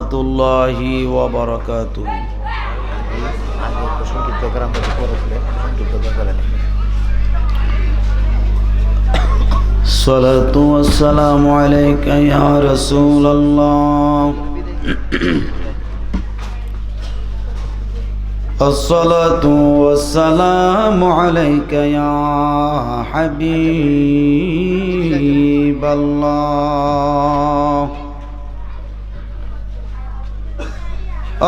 রাহমাতুল্লাহি ওয়া বারাকাতুহু। আগে একটু সংক্ষিপ্ত গ্রাম থেকে পড়েছিলে, সংক্ষিপ্ত বলেন। সালাতু ওয়াসসালামু আলাইকা ইয়া রাসূলুল্লাহ। আসসালাতু ওয়াসসালামু আলাইকা ইয়া হাবিবাল্লাহ।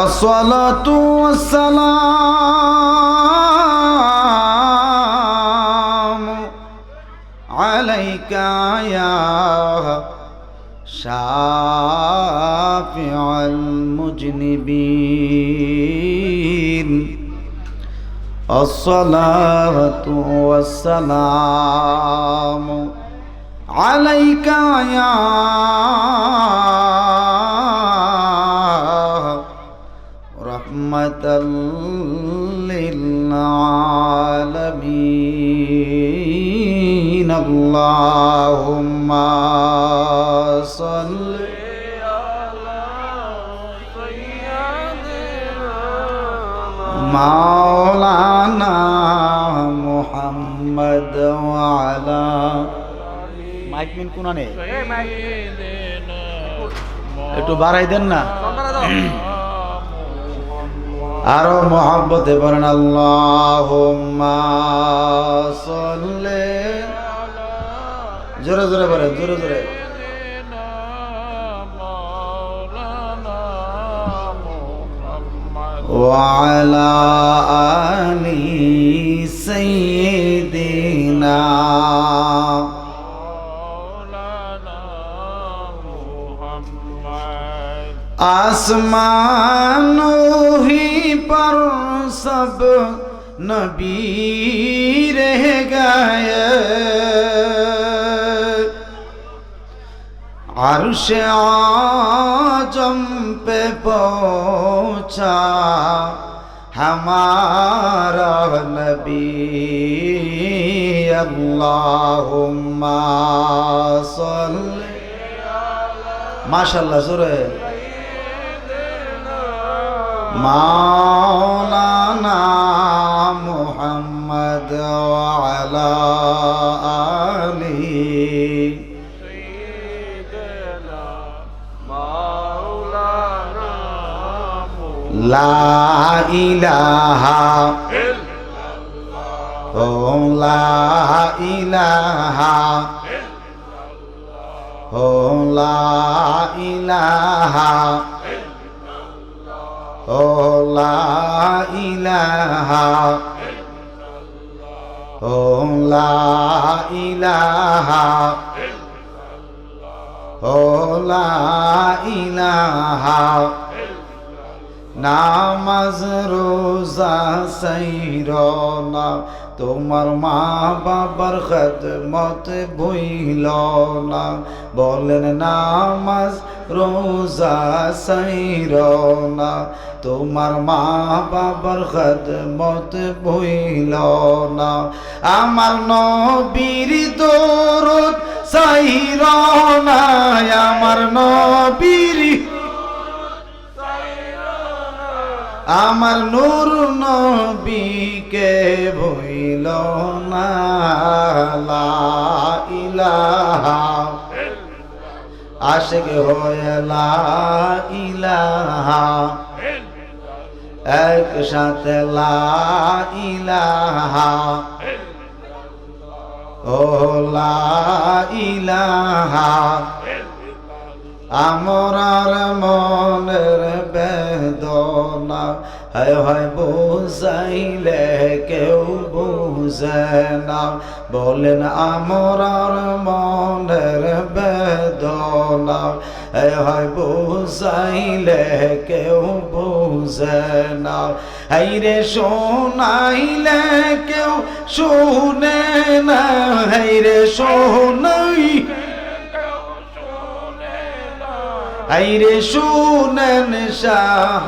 আসসালাতু ওয়াসসালামু আলাইকা ইয়া শাফিউল মুজনিবিন। আসসালাতু ওয়াসসালামু আলাইকা ইয়া রাহমাতাল লিল আলামিন। আল্লাহুম্মা সাল্লি আলা সাইয়্যিদিনা মাওলানা মুহাম্মদ ওয়া আলা মাইক মিন কোনা নেই, একটু বাড়াই দেন না, আরো মহব্বতে বলেন আল্লাহুম্মা সাল্লি, জোরে জোরে বলেন, জোরে জোরে। ওয়া আলা আলি সাইয়্যিদিনা आसमान ही पर सब नबी रह गए, अर्श आजम पे पहुंचा हमारा नबी। अल्लाहुम्मा सल्ली, माशाल्लाह जोरे, मौलाना मुहम्मद व अला आलिहि सय्यिदना मौलाना ला इलाहा इल्लल्लाह, ओ ला इलाहा इल्लल्लाह, ओ ला इलाहा ओ ला इलाहा ओ ला इलाहा ओ ला इलाहा। नामाज रोजा सैरना তোমার মা বাবার খেদমত ভুইল না, বলেন নামাজ রোজা সাইর না, তোমার মা বাবার খেদমত ভুইল না। আমার নবীর দরুদ সাইর না, আমার নবীর, আমার নূর নবীকে ভুইল না। লা ইলাহা আশিক হয়ে লা ইলাহা, একসাথে লা ইলাহা ও লা ইলাহা। আমরার মনের বেদনা হয় হয় বুঝাইলে কেউ বুঝে না, বলেন আমরার মনের বেদনা হয় হয় বুঝাইলে কেউ বুঝে না। হাইরে শোনাইলে কেউ শুনে না, হাইরে শোনাই আইরে শুনেন শাহ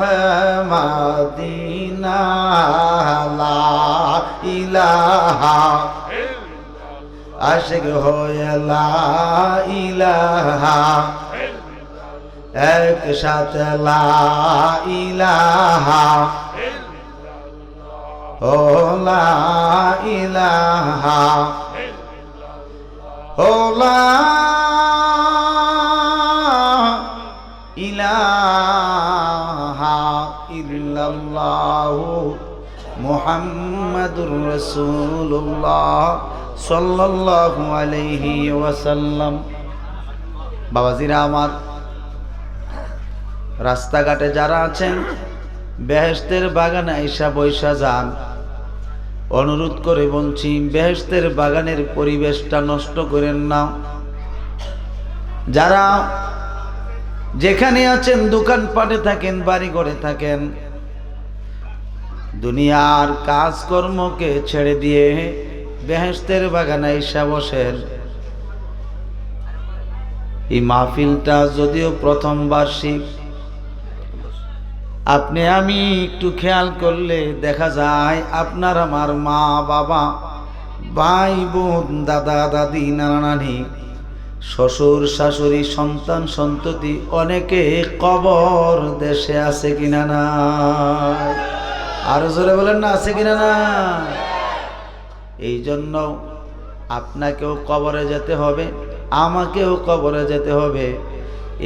মদিনা। লা ইলাহা আশিক হয়ে লা ইলাহা একসাথে লা ইলাহা ও লা ইলাহা ও লা ইলাহা ইল্লাল্লাহু মুহাম্মাদুর রাসূলুল্লাহ সাল্লাল্লাহু আলাইহি ওয়াসাল্লাম। বাবাজিরা আমার, রাস্তাঘাটে যারা আছেন বেহেশতের বাগানে আইসা বৈশা যান। অনুরোধ করে বলছি, বেহেশতের বাগানের পরিবেশটা নষ্ট করেন না। যারা যেখানে আছেন, দোকানপাটে থাকেন, বাড়ি ঘরে থাকেন, দুনিয়ার কাজকর্মকে ছেড়ে দিয়ে বেহেশতের বাগানে আইসা বসেন। এই মাহফিলটা যদিও প্রথম বার্ষিক, আপনি আমি একটু খেয়াল করলে দেখা যায় আপনার আমার মা বাবা, ভাই বোন, দাদা দাদি, নানা নানি, শ্বশুর শাশুড়ি, সন্তান সন্ততি অনেকে কবর দেশে আছে কিনা না? আরো জোরে বলেন না, আছে কিনা না? এই জন্য আপনাকেও কবরে যেতে হবে, আমাকেও কবরে যেতে হবে।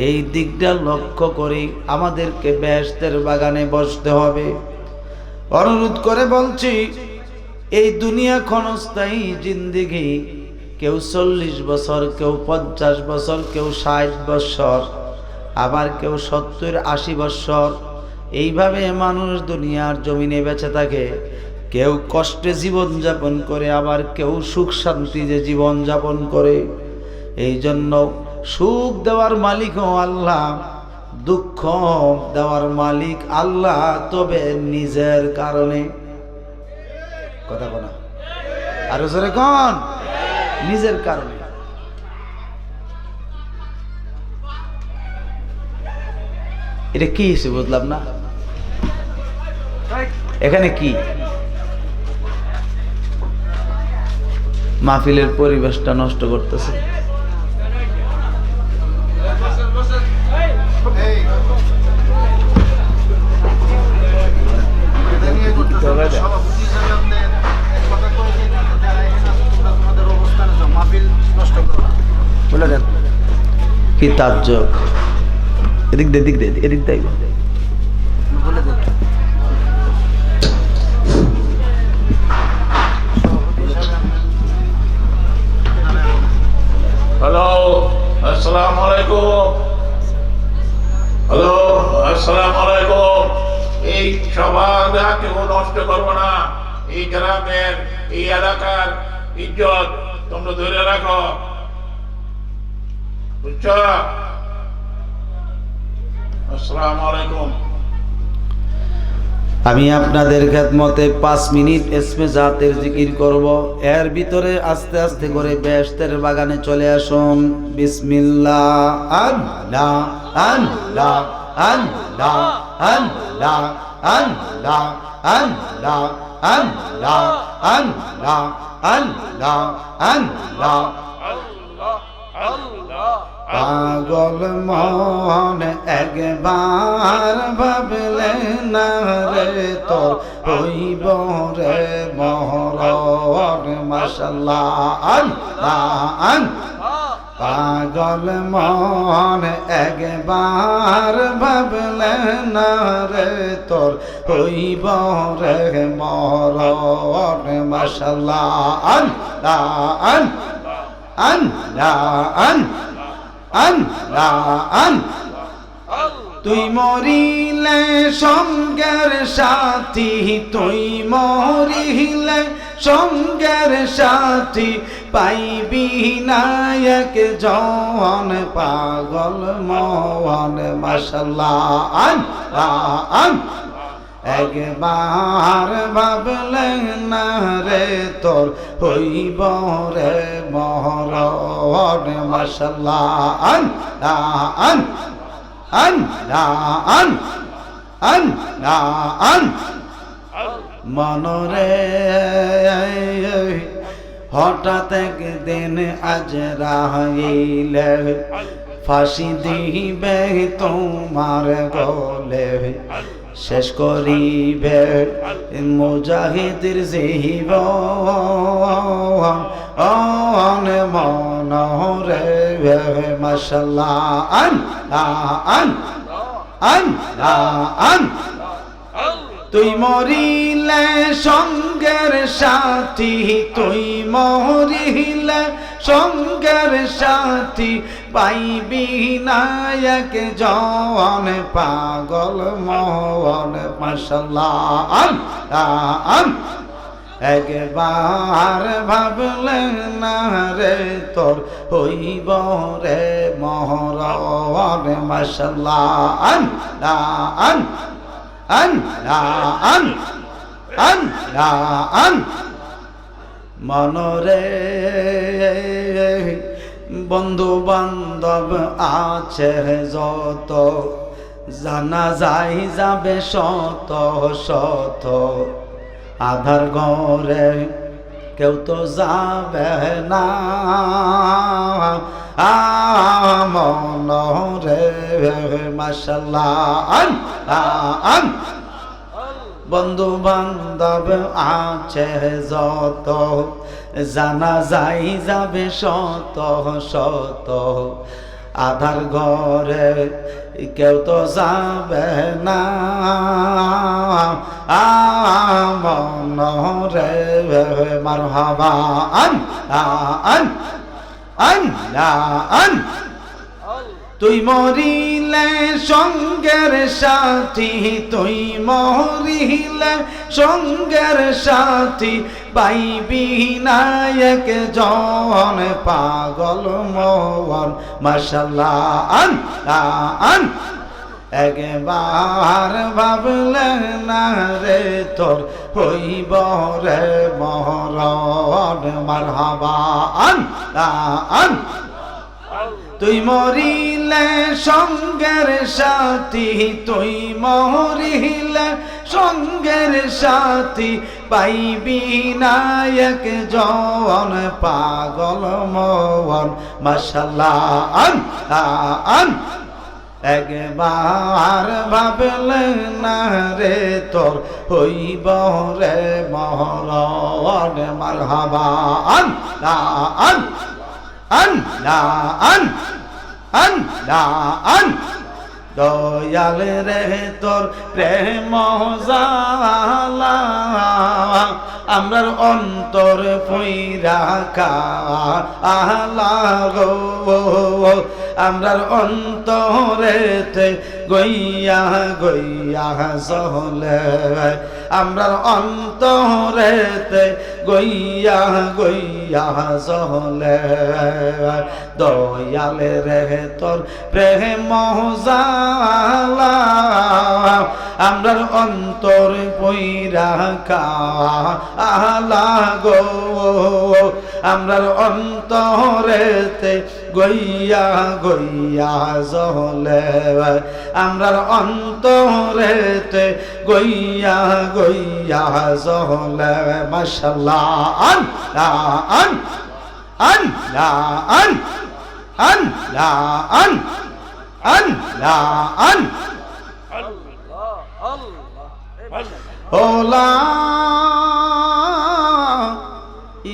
এই দিকটা লক্ষ্য করি আমাদেরকে বেহেশতের বাগানে বসতে হবে। অনুরোধ করে বলছি, এই দুনিয়া ক্ষণস্থায়ী জিন্দেগি। কেউ 40 বছর, কেউ 50 বছর, কেউ 60 বছর, আবার কেউ 70-80 বছর। এইভাবে মানুষ দুনিয়ার জমিনে বেঁচে থাকে। কেউ কষ্টে জীবন যাপন করে, আবার কেউ সুখ শান্তিতে জীবন যাপন করে। এই জন্য সুখ দেওয়ার মালিকও আল্লাহ, দুঃখ দেওয়ার মালিক আল্লাহ, তবে নিজের কারণে। কথা বলা আরো জোরে কোন? নিজের কারণে। এটা কি হিসেবে বুঝলাম না। এখানে কি মাহফিলের পরিবেশটা নষ্ট করতেছে? কি তাজ্জব! এদিক দে, এদিক দে, এদিক দে। হ্যালো, আসসালামু আলাইকুম। হ্যালো, আসসালামু আলাইকুম। এই সভা কেউ নষ্ট করবো না। এই গ্রামের, এই এলাকার ইজ্জত তোমরা ধরে রাখো, বুঝছো? আসসালামু আলাইকুম। আমি আপনাদের খেদমতে 5 মিনিট ইসমে জাতের জিকির করব। এর ভিতরে আস্তে আস্তে করে বেহেশতের বাগানে চলে আসুন। বিসমিল্লাহ। আল্লাহ আল্লাহ আল্লাহ আল্লাহ আল্লাহ আল্লাহ আল্লাহ আল্লাহ আল্লাহ আল্লাহ। পাগল মন একবার ভাবলে না রে, তোর হইব রে মহরর। মাশাআল্লাহ আল্লাহ। পাগল মন একবার ভাবলে না রে, তোর হইব রে মহরর। মাশাআল্লাহ আল্লাহ আল্লাহ। তুই মরিলে সঙ্গের সাথী, তুই মরিলে সঙ্গের সাথী, পাইবি নায়ক জন পাগল মন। মাশাআল্লাহ আল্লাহ। একবার ভাবলে না রে, তোর হইব রে মহরর। মাশাআল্লাহ আল্লাহ আল্লাহ আল্লাহ। মনরে হঠাৎ একদিন আজরাইল ফাঁসি দিবে তোমার গলে শেষ করিবে মুজাহিদের জীবন মনরে মাশাআল্লাহ আন তুই মরিলে সঙ্গের সাথী তুই মরিলে সঙ্গের সাথী পাইবি নায়ক জন পাগল মন মাশাআল্লাহ একবার ভাবলে না রে তোর হইব রে মহরণ মাশাআল্লাহ মনরে বন্ধু বান্ধব আছে যত জানা যাই যাবে শত শত আধার ঘরে কেউ তো যাবে না মনরে মাশাআল্লাহ বন্ধু বান্ধব আছে যত জানা যাই যাবে শত শত আধার ঘরে কেউ তো যাবে না মনরে মারহাবা তুই মরিলে সঙ্গের সাথী তুই মরিলে সঙ্গের সাথী পাইবি নায়ক জন পাগল মন মাশাআল্লাহ একবার ভাবলে না রে তোর হইব রে মহরণ মারহাবা তুই মরিলে সঙ্গের সাথী তুই মরিলে সঙ্গের সাথী পাইবি নায়ক জন পাগল মন মাশাআল্লাহ একবার ভাবলে না রে তোর হইব রে মহরণ মারহাবা দয়াল রে তোর প্রেম জালা আমরার অন্তর পইরা আলা গো আমরার অন্তরেতে গইয়া গইয়া জলে আমরার অন্তরেতে গইয়া গইয়া জলে দয়াল রে তোর প্রেম জালা আমরার অন্তর পইরা আলা গো আমরার অন্তরেতে গইয়া গইয়া জলে আমরার অন্তরেতে গইয়া গইয়া জলে মাশাআল্লাহ ওলা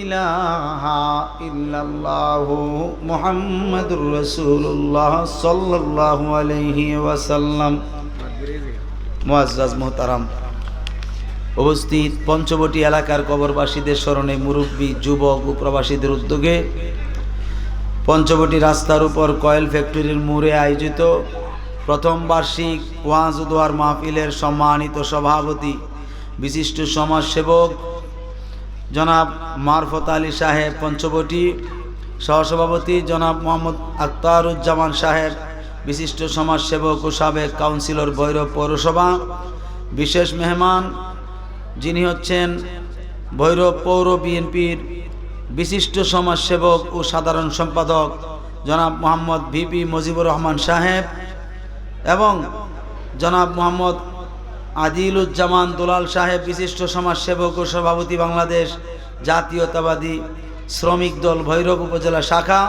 ইলাহা ইল্লাল্লাহু মুহাম্মাদুর রাসূলুল্লাহ সাল্লাল্লাহু আলাইহি ওয়াসাল্লাম। মুআজ্জাজ মুহতারাম উপস্থিত পঞ্চবটি এলাকার কবরবাসীদের স্মরণে মুরব্বী যুবক ও প্রবাসীদের উদ্যোগে পঞ্চবটি রাস্তার উপর কয়েল ফ্যাক্টরির মোড়ে আয়োজিত প্রথম বার্ষিক ওয়াজ ও দোয়ার মাহফিলের সম্মানিত সভাপতি বিশিষ্ট সমাজসেবক জনাব মারফত আলী সাহেব পঞ্চবটি, সহসভাপতি জনাব মোহাম্মদ আখতারুজ্জামান সাহেব বিশিষ্ট সমাজসেবক ও সাবেক কাউন্সিলর ভৈরব পৌরসভা, বিশেষ মেহমান যিনি হচ্ছেন ভৈরব পৌর বিএনপির বিশিষ্ট সমাজসেবক ও সাধারণ সম্পাদক জনাব মোহাম্মদ ভিপি মুজিবুর রহমান সাহেব এবং জনাব মোহাম্মদ আদিলুজ্জামান দুলাল সাহেব বিশিষ্ট সমাজসেবক ও সভাপতি বাংলাদেশ জাতীয়তাবাদী শ্রমিক দল ভৈরব উপজেলা শাখা।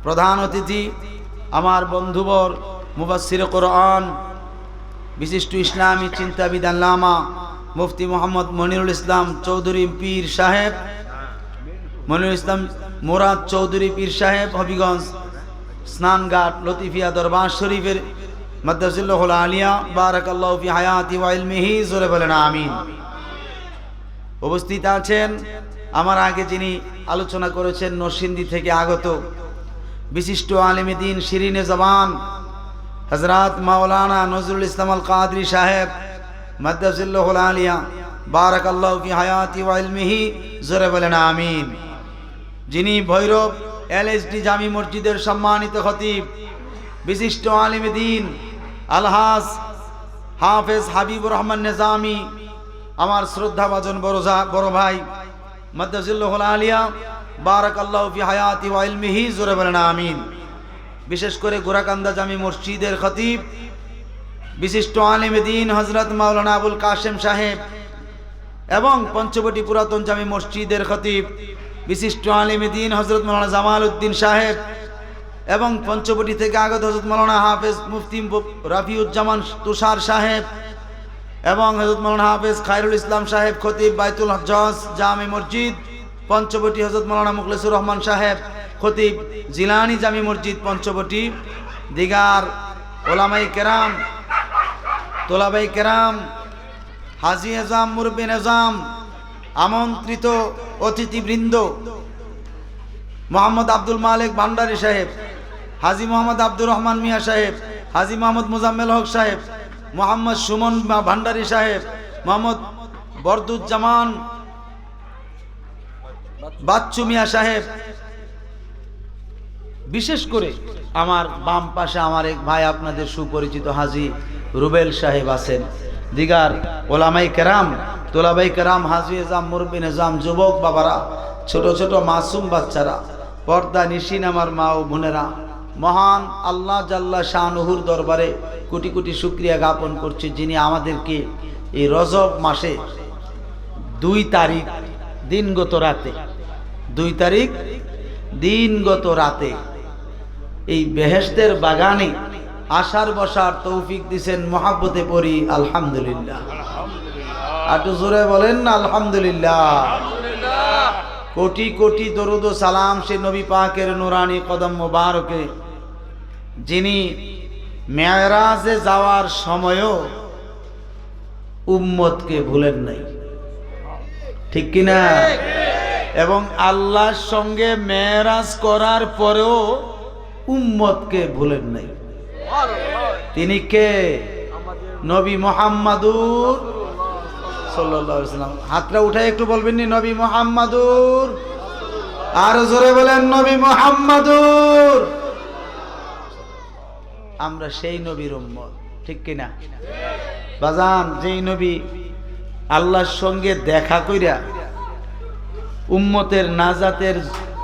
প্রধান অতিথি আমার বন্ধুবর মুফাসসির কোরআন বিশিষ্ট ইসলামী চিন্তাবিদ আল্লামা মুফতি মোহাম্মদ মনিরুল ইসলাম চৌধুরী পীর সাহেব, মনিরুল ইসলাম মুরাদ চৌধুরী পীর সাহেব হবিগঞ্জ স্নানঘাট লতিফিয়া দরবার শরীফের মাদ্রাসাতুল আলিয়া বারাকাল্লাহু ফি হায়াতি ওয়া ইলমিহি, জোরে বলেন আমিন। উপস্থিত আছেন আমার আগে যিনি আলোচনা করেছেন নরসিংদী থেকে আগত বিশিষ্ট আলেমে দ্বীন শিরিনে জবান হযরত মাওলানা নজরুল ইসলাম আল কাদরি সাহেব মাদ্রাসাতুল আলিয়া বারাকাল্লাহু ফি হায়াতি ওয়া ইলমিহি, জোরে বলেন আমিন। যিনি ভৈরব এলএসডি জামি মসজিদের সম্মানিত খতিব বিশিষ্ট আলেমে দ্বীন আলহাজ হাফেজ হাবিবুর রহমান নিজামী, আমার শ্রদ্ধাভাজন বড় ভাই মাদ্রাসাতুল আলিয়া বারাকাল্লাহু ফি হায়াতি ওয়া ইলমিহি, জোরে বলেন আমিন। বিশেষ করে গোরাকান্দা জামি মসজিদের খতিব বিশিষ্ট আলেমে দ্বীন হযরত মাওলানা আবুল কাশেম সাহেব এবং পঞ্চবটি পুরাতন জামি মসজিদের খতিব বিশিষ্ট আলেমে দ্বীন হযরত মাওলানা জামাল উদ্দিন সাহেব এবং পঞ্চবটি থেকে আগত হযরত মাওলানা হাফেজ মুফতি রাফিউজ্জামান তুষার সাহেব এবং হযরত মাওলানা হাফেজ খায়রুল ইসলাম সাহেব খতিব বাইতুল হজ্জ জামি মসজিদ পঞ্চবটি, হযরত মাওলানা মুখলেসুর রহমান সাহেব খতিব জিলানি জামি মসজিদ পঞ্চবটি, দিগার ওলামাই কেরাম তোলাবাই কেরাম হাজি এজাম মুরব্বি নিজাম আমন্ত্রিত অতিথিবৃন্দ মোহাম্মদ আব্দুল মালিক ভান্ডারী সাহেব, হাজি মোহাম্মদ আব্দুর রহমান মিয়া সাহেব, হাজি মোহাম্মদ মুজাম্মেল হক সাহেব, মোহাম্মদ সুমন ভান্ডারী সাহেব, মোহাম্মদ বরদুজ্জামান বাচ্চু মিয়া সাহেব, বিশেষ করে আমার বাম পাশে আমার এক ভাই আপনাদের সুপরিচিত হাজি রুবেল সাহেব আছেন, দিগার ওলামাই কেরাম তোলাবাই কেরাম হাজি এজাম মুরব্বি নিজাম যুবক বাবারা, ছোট ছোট মাসুম বাচ্চারা, পর্দা নিশিন আমার মা ও বোনেরা, মহান আল্লাহ জাল্লা শানুহুর দরবারে কোটি কোটি শুকরিয়া জ্ঞাপন করছি যিনি আমাদেরকে এই রজব মাসে 2 তারিখ দিনগত রাতে 2 তারিখ দিনগত রাতে এই বেহেশতের বাগানে আসার বসার তৌফিক দিয়েছেন। মহাব্বতে পড়ি আলহামদুলিল্লাহ, একটু জোরে বলেন না আলহামদুলিল্লাহ। কোটি কোটি দরুদ ও সালাম সে নবী পাকের নুরানি কদম মোবারকে যিনি মেরাজে যাওয়ার সময়ও উম্মতকে ভুলেন নাই, ঠিক কিনা? এবং আল্লাহর সঙ্গে মেরাজ করার পরেও উম্মতকে ভুলেন নাই। তিনি কে? নবী মুহাম্মাদুর সাল্লাল্লাহু আলাইহি ওয়াসাল্লাম। হাতটা উঠায় একটু বলবেন নি নবী মুহাম্মাদুর, আর জোরে বলেন নবী মুহাম্মাদুর। আমরা সেই নবীর উম্মত, ঠিক কিনা বাজান? যেই নবী আল্লাহর সঙ্গে দেখা কইরা উম্মতের নাজাতের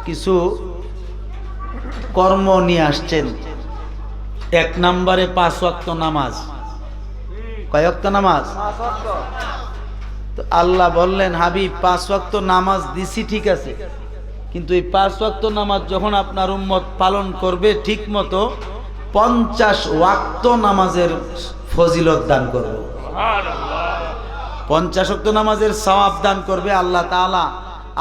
কিছু কর্ম নিয়ে আসছেন। 1 নম্বরে 5 ওয়াক্ত নামাজ। কয় ওয়াক্ত নামাজ? তো আল্লাহ বললেন হাবিব 5 ওয়াক্ত নামাজ দিছি ঠিক আছে, কিন্তু এই 5 ওয়াক্ত নামাজ যখন আপনার উম্মত পালন করবে ঠিক মতো 50 ওয়াক্ত নামাজের ফজিলত দান করব। 50 ওয়াক্ত নামাজের সওয়াব দান করবে আল্লাহ তাআলা।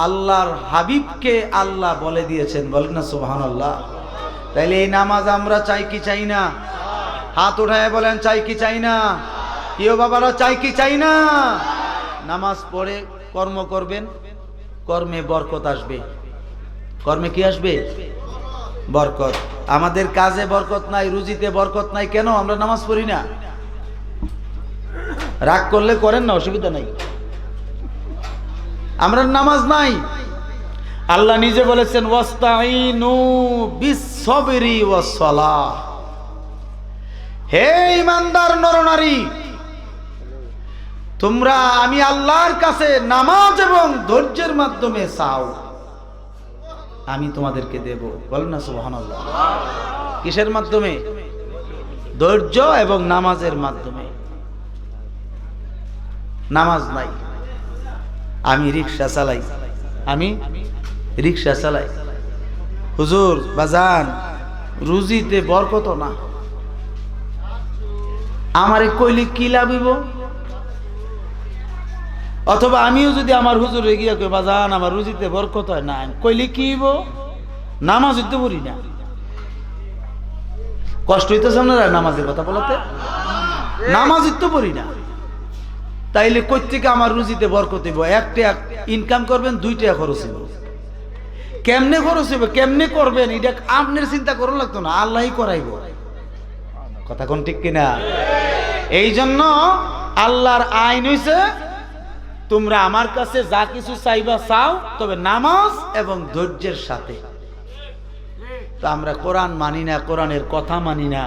আল্লাহর হাবিবকে আল্লাহ বলে দিয়েছেন, বলেন না সুবহানাল্লাহ। তাইলে এই নামাজ আমরা চাই কি চাই না? হাত উঠায় বলেন চাই কি চাই না? কেউ বাবারা চাই কি চাই না? নামাজ পড়ে কর্ম করবেন, কর্মে বরকত আসবে। কর্মে কি আসবে? বরকত। আমাদের কাজে বরকত নাই, রুজিতে বরকত নাই, কেন? আমরা নামাজ পড়ি না। রাগ করলে করেন না, অসুবিধা নাই। আমরা নামাজ নাই। আল্লাহ নিজে বলেছেন ওয়াস্তাইনু বিসসবরি ওয়াসসালাহ। হে ঈমানদার নরনারী, তোমরা আমি আল্লাহর কাছে নামাজ এবং ধৈর্যের মাধ্যমে চাও, আমি তোমাদেরকে দেব। বলেন না সুবহানাল্লাহ। কিসের মাধ্যমে? ধৈর্য এবং নামাজের মাধ্যমে। নামাজ নাই। আমি রিকশা চালাই, আমি রিকশা চালাই। হুজুর বাজান রুজিতে বরকত না। আমারে কইলে কি লাভিব? অথবা আমিও যদি আমার হুজুরে গিয়া কই বাজান আমার রুজিতে বরকত হয় না, কইলে কি হইব? নামাজ হইতে পারি না। কষ্ট হইতেছে না নামাজের কথা বলতে? নামাজ হইতে পারি না, তাইলে কই থেকে আমার রুজিতে বরকত হইব? একটা ইনকাম করবেন, 2 টাকা খরচ হইব। কেমনে খরচ হইব, কেমনে করবেন এটা আপনার চিন্তা করুন লাগতো না, আল্লাহই করাইব। কথা কোন ঠিক কিনা? এই জন্য আল্লাহর আইন হইছে তোমরা আমার কাছে যা কিছু চাইবা চাও, তবে নামাজ এবং ধৈর্যের সাথে। তা আমরা কোরআন মানি না, কোরআনের কথা মানি না,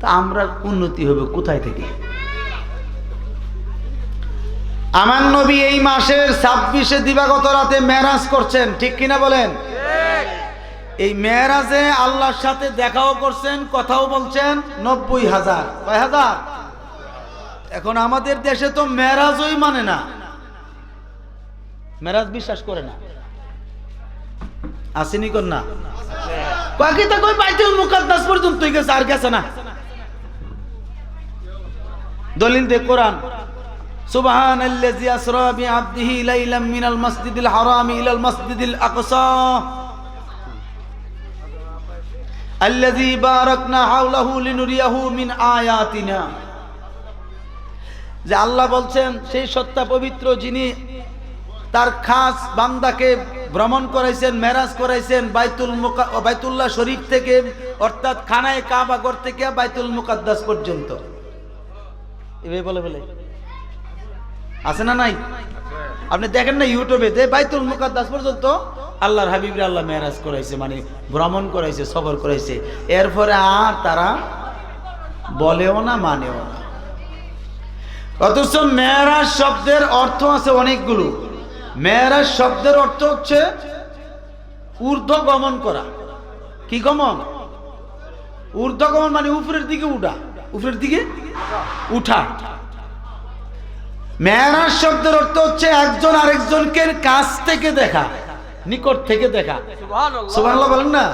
তা আমরা উন্নতি হবে কোথায় থেকে? আমার নবী এই মাসের 26-এ দিবাগত রাতে মেরাজ করছেন, ঠিক কিনা বলেন? এই মেরাজে আল্লাহর সাথে দেখাও করছেন, কথাও বলছেন। 90,000। কয় হাজার? এখন আমাদের দেশে তো মেরাজই মানে না, মেরাজ বিশ্বাস করে না। আসেনি কোন না? কয়েকটা কই বাইতুল মুকাদ্দাস পর্যন্ত গেছে, আর গেছে না। দলিল দে কোরআন। সুবহানাল্লাযী আসরা বিআবদিহি লাইলাম মিনাল মাসজিদিল হারামি ইলাল মাসজিদিল আকসা আল্লাযী বারাকনা হাওলাহু লিনুরিয়াহু মিন আয়াতিনা। যে আল্লাহ বলছেন সেই সত্তা পবিত্র যিনি তার খাস বান্দাকে ভ্রমণ করাইছেন, মেরাজ করাইছেন বাইতুল্লাহ শরীফ থেকে, অর্থাৎ খানায়ে কাবা ঘর থেকে বাইতুল মুকাদ্দাস পর্যন্ত। এভাবে বলে বলে আছে না নাই? আপনি দেখেন না ইউটিউবে, যে বাইতুল মুকাদ্দাস পর্যন্ত আল্লাহর হাবিবরে আল্লাহ মেরাজ করাইছে, মানে ভ্রমণ করাইছে, সফর করাইছে। এরপরে আর তারা বলেও না, মানেও না। অথচ মেরাজ শব্দের অর্থ আছে অনেকগুলো। মেরাজ শব্দের অর্থ হচ্ছে ঊর্ধ্ব গমন করা। কি গমন? ঊর্ধ্ব গমন মানে উপরের দিকে উঠা, উপরের দিকে উঠা। মেরাজ শব্দের অর্থ হচ্ছে একজন আরেকজনকে কাছ থেকে দেখা, নিকট থেকে দেখা। সুবহানাল্লাহ বলেন না?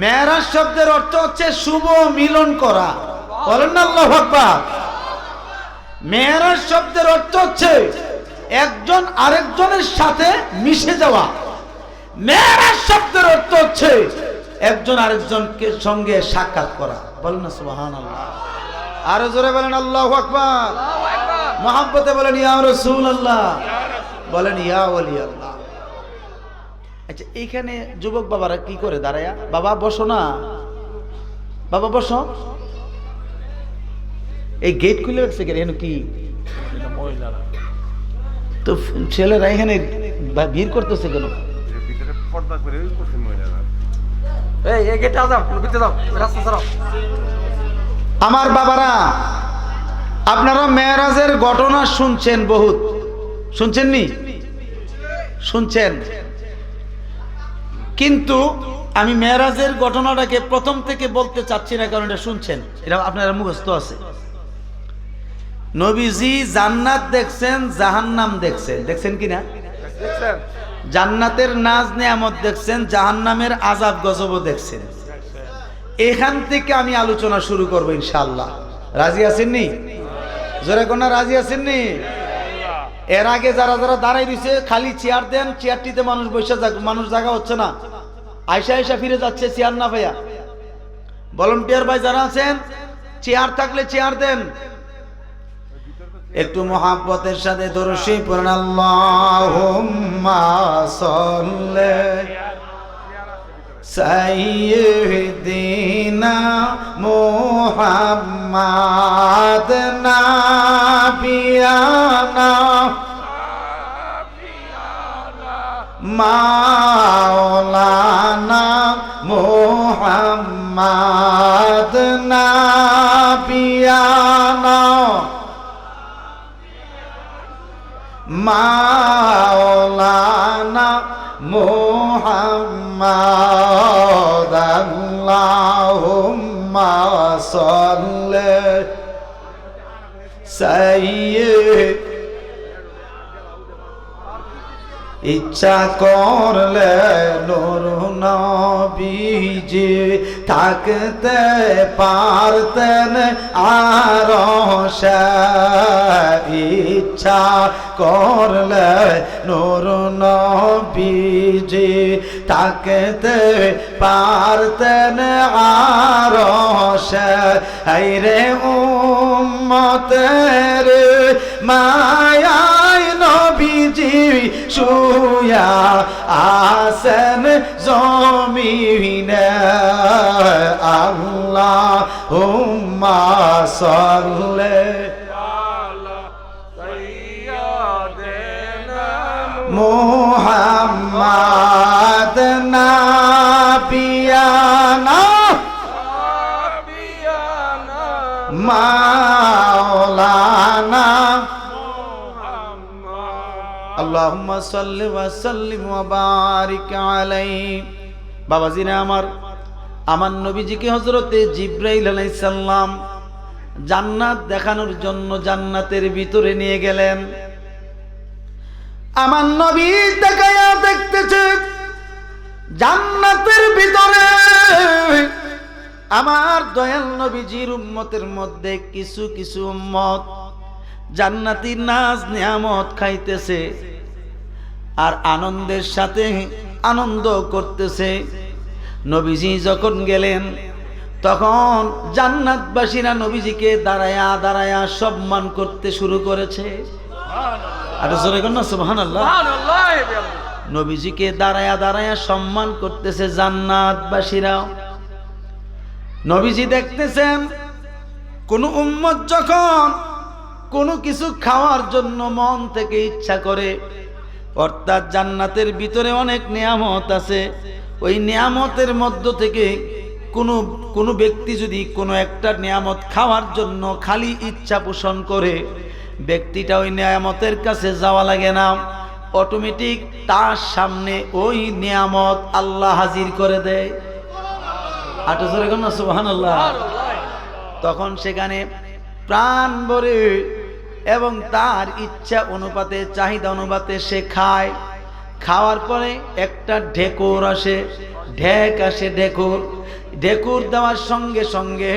মেরাজ শব্দের অর্থ হচ্ছে শুভ মিলন করা। বলেন না আল্লাহু আকবার। মেরাজ শব্দের অর্থ হচ্ছে একজন আরেকজনের সাথে মিশে যাওয়া। মেরাজ শব্দের অর্থ হচ্ছে একজন আরেকজনকে সঙ্গে সাক্ষাৎ করা। বলেন না সুবহানাল্লাহ। আরো জোরে বলেন আল্লাহু আকবার। মহব্বতে বলেন ইয়া রাসূলুল্লাহ, বলেন ইয়া ওলি আল্লাহ। আচ্ছা, এইখানে যুবক বাবারা কি করে দাঁড়ায়া? বাবা বসো না, বাবা বসো। এই গেট খুলে রাখছে কেন? কি তো ছেলেরা এখানে ভিড় করতেছে কেন? আমার বাবারা, আপনারা মেরাজের ঘটনা শুনছেন, বহুত শুনছেননি? শুনছেন। কিন্তু আমি মেরাজের ঘটনাটাকে প্রথম থেকে বলতে চাচ্ছি না, কারণ এটা শুনছেন, এটা আপনারা মুখস্থ আছে। নবীজি জান্নাত দেখছেন, জাহান্নাম দেখছেন। দেখছেন কিনা? জান্নাতের নাজ নেয়ামত দেখছেন, জাহান্নামের আযাব গজব দেখছেন। এখান থেকে আমি আলোচনা শুরু করব ইনশাআল্লাহ। রাজি আছেননি? জোরে কোন রাজি আছেননি? এর আগে যারা যারা দাঁড়াই দিছে খালি চেয়ার দেন, চেয়ারটিতে মানুষ বসে যাক, মানুষ জায়গা হচ্ছে না, আয়সা আয়সা ফিরে যাচ্ছে চেয়ার না ভাইয়া। ভলান্টিয়ার ভাই যারা আছেন, চেয়ার থাকলে চেয়ার দেন। একটু মহাব্বতের সাথে দরুদ শরীফ পড়েন। আল্লাহুম্মা সাল্লি সাইয়্যিদিনা মুহাম্মাদ নাবিয়ানা মাওলানা মুহাম্মাদ নাবিয়ানা মাওলানা মুহাম্মাদ আল্লাহুম্মা সাল্লি সাইয়্যিদিনা ইচ্ছা করলে নূর নবীজি থাকতে পারতেন আরশে, ইচ্ছা করলে নূর নবীজি থাকতে পারতেন আরশে। হায়রে উম্মতের মায়ায় নবীজি শুয়া আসেন জমিনে। আল্লাহুম্মা সাল্লি মুহাম্মাদ নাবিয়ানা মাওলানা আল্লাহুম্মা সাল্লি ওয়া সাল্লিম ওয়া বারিক আলাইহি। বাবাজিরা আমার নবীজিকে হযরতে জিবরাইল আলাইহিস সালাম জান্নাত দেখানোর জন্য জান্নাতের ভিতরে নিয়ে গেলেন। আমার নবী দেখায়া দেখতেছে জান্নাতের ভিতরে আমার দয়াল নবীজির উম্মতের মধ্যে কিছু কিছু উম্মত জান্নাতি নাজ নিয়ামত খাইতেছে আর আনন্দের সাথে আনন্দ করতেছে। নবীজি যখন গেলেন তখন জান্নাতবাসীরা নবীজিকে দাঁড়ায়া দাঁড়ায়া সম্মান করতে শুরু করেছে। আর জোরে কর না সুবহানাল্লাহ। নবীজিকে দাঁড়ায়া দাঁড়ায়া সম্মান করতেছে জান্নাতবাসীরা। নবীজি দেখতেছেন কোন উম্মত যখন কোনো কিছু খাওয়ার জন্য মন থেকে ইচ্ছা করে, অর্থাৎ জান্নাতের ভিতরে অনেক নিয়ামত আছে, ওই নিয়ামতের মধ্য থেকে কোনো ব্যক্তি যদি কোনো একটা নিয়ামত খাওয়ার জন্য খালি ইচ্ছা পোষণ করে, ব্যক্তিটা ওই নিয়ামতের কাছে যাওয়া লাগে না, অটোমেটিক তার সামনে ওই নিয়ামত আল্লাহ হাজির করে দেয়। আটো জোরে কর না সুবহানাল্লাহ। তখন সেখানে প্রাণ ভরে এবং তার ইচ্ছা অনুপাতে চাহিদা অনুপাতে সে খায়। খাওয়ার পরে একটা ঢেকুর আসে, ঢেকুর দেওয়ার সঙ্গে সঙ্গে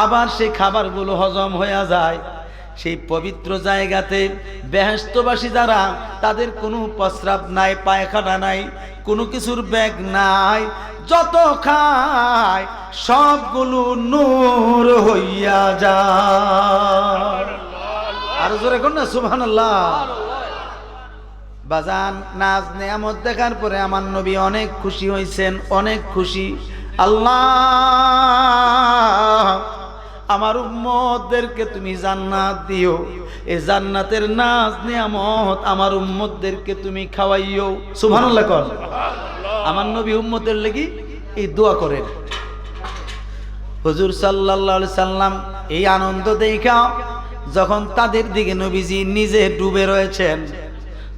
আবার সেই খাবারগুলো হজম হয়ে যায়। সেই পবিত্র জায়গাতে বেহেশতবাসী যারা, তাদের কোনো প্রস্রাব নাই, পায়খানা নাই, কোনো কিছুর ব্যাগ নাই, যত খায় সবগুলো নূর হইয়া যায়। আর জোরে কোন না সুবহানাল্লাহ। বাজান নাজ নিয়ামত দেখার পরে আমার নবী অনেক খুশি হয়েছেন, অনেক খুশি। আল্লাহ আমার উম্মতদেরকে তুমি জান্নাত দিও, এই জান্নাতের নাজ নিয়ামত আমার উম্মতদেরকে তুমি খাওয়াইও। সুবহানাল্লাহ কোন। আমার নবী উম্মতের লাগি এই দোয়া করেন। হুজুর সাল্লাল্লাহু আলাইহি সাল্লাম এই আনন্দ দেখা যখন তাদের দিকে নবীজি নিজে ডুবে রয়েছেন,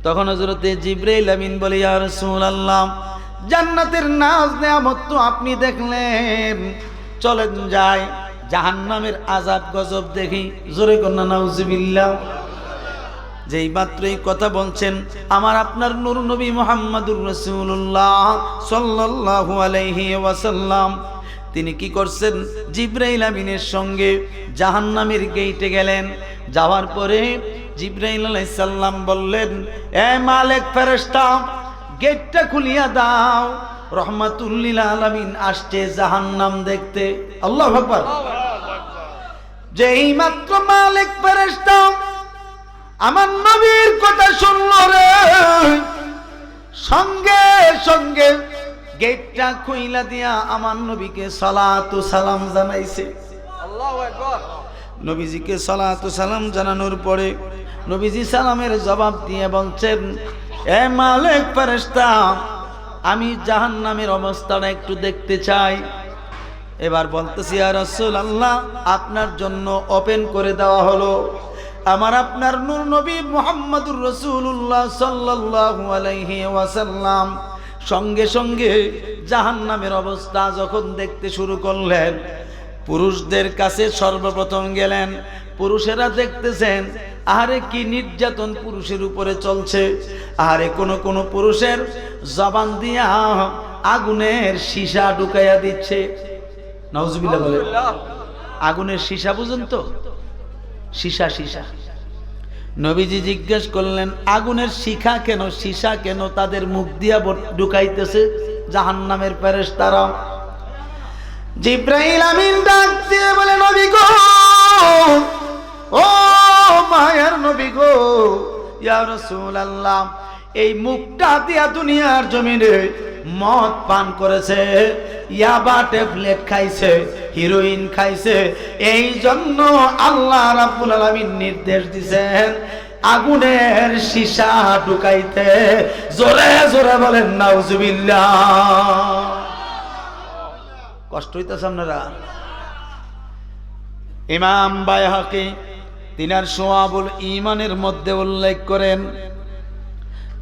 তখন হযরতে জিবরাইল আমিন বলে, ইয়া রাসূলুল্লাহ, জান্নাতের নাজ নিয়ামত তো আপনি দেখলেন, চলেন যাই জাহান্নামের আযাব গজব দেখি। জোরে কন্না নাউজুবিল্লাহ। যেই মাত্রই কথা বলছেন, আমার আপনার নূর নবী মুহাম্মদুর রাসূলুল্লাহ সাল্লাল্লাহু আলাইহি ওয়াসাল্লাম তিনি কি করছেন, জিবরাইল আমিনের সঙ্গে জাহান্নামের গেটে গেলেন। যাওয়ার পরে জিবরাইল আলাইহিস সালাম বললেন, এ মালিক ফেরেশতা, গেটটা খুলিয়া দাও, রহমাতুল লিল আলামিন আসছে জাহান্নাম দেখতে। আল্লাহু আকবার। যেই মাত্র মালিক ফেরেশতা আমার নবীর কথা শুনলো রে, সঙ্গে সঙ্গে গেটটা খুইলা দিয়া আমার নবীকে সালাতু সালাম জানাইছে। আল্লাহু আকবার। নবীজিকে সালাতু সালাম জানানোর পরে নবীজি সালামের জবাব দিয়ে বলছেন, এ মালিক ফেরেশতা, আমি জাহান্নামের অবস্থাটা একটু দেখতে চাই। এবার বলতেছি, ইয়া রাসূলুল্লাহ, আপনার জন্য ওপেন করে দেওয়া হলো। আমার আপনার নূর নবী মুহাম্মদুর রাসূলুল্লাহ সাল্লাল্লাহু আলাইহি ওয়াসাল্লাম সঙ্গে সঙ্গে জাহান্নামের অবস্থা যখন দেখতে শুরু করলেন, পুরুষদের কাছে সর্বপ্রথম গেলেন, পুরুষেরা দেখতেছেন আরে কি নির্যাতন পুরুষের উপরে চলছে। আরে কোন পুরুষের জবান দিয়া আগুনের সীসা ঢুকাইয়া দিচ্ছে। নাউজুবিল্লাহ বলে। আগুনের সীসা বুঝেন তো? সীসা। নবীজি জিজ্ঞেস করলেন আগুনের শিখা কেন, সীসা কেন তাদের মুখ দিয়া ঢুকাইতেছে জাহান্নামের ফেরেশতারা? জিবরাইল আমিন ডাক দিয়ে বলে নবী গো, ও মায়ের নবী গো, ইয়া রাসূলুল্লাহ, এই মুখটা দিয়া দুনিয়ার জমিনে মদ পান করেছে, ইয়াবা ট্যাবলেট খাইছে, হিরোইন খাইছে, এই জন্য আল্লাহ রাব্বুল আলামিন নির্দেশ দিয়েছেন আগুনের সীসা ঢুকাইতে। জোরে জোরে বলেন নাউজুবিল্লাহ। কষ্ট হইতেছে আপনারা? ইমাম বাইহাকি তিনার শুআবুল ঈমানের মধ্যে উল্লেখ করেন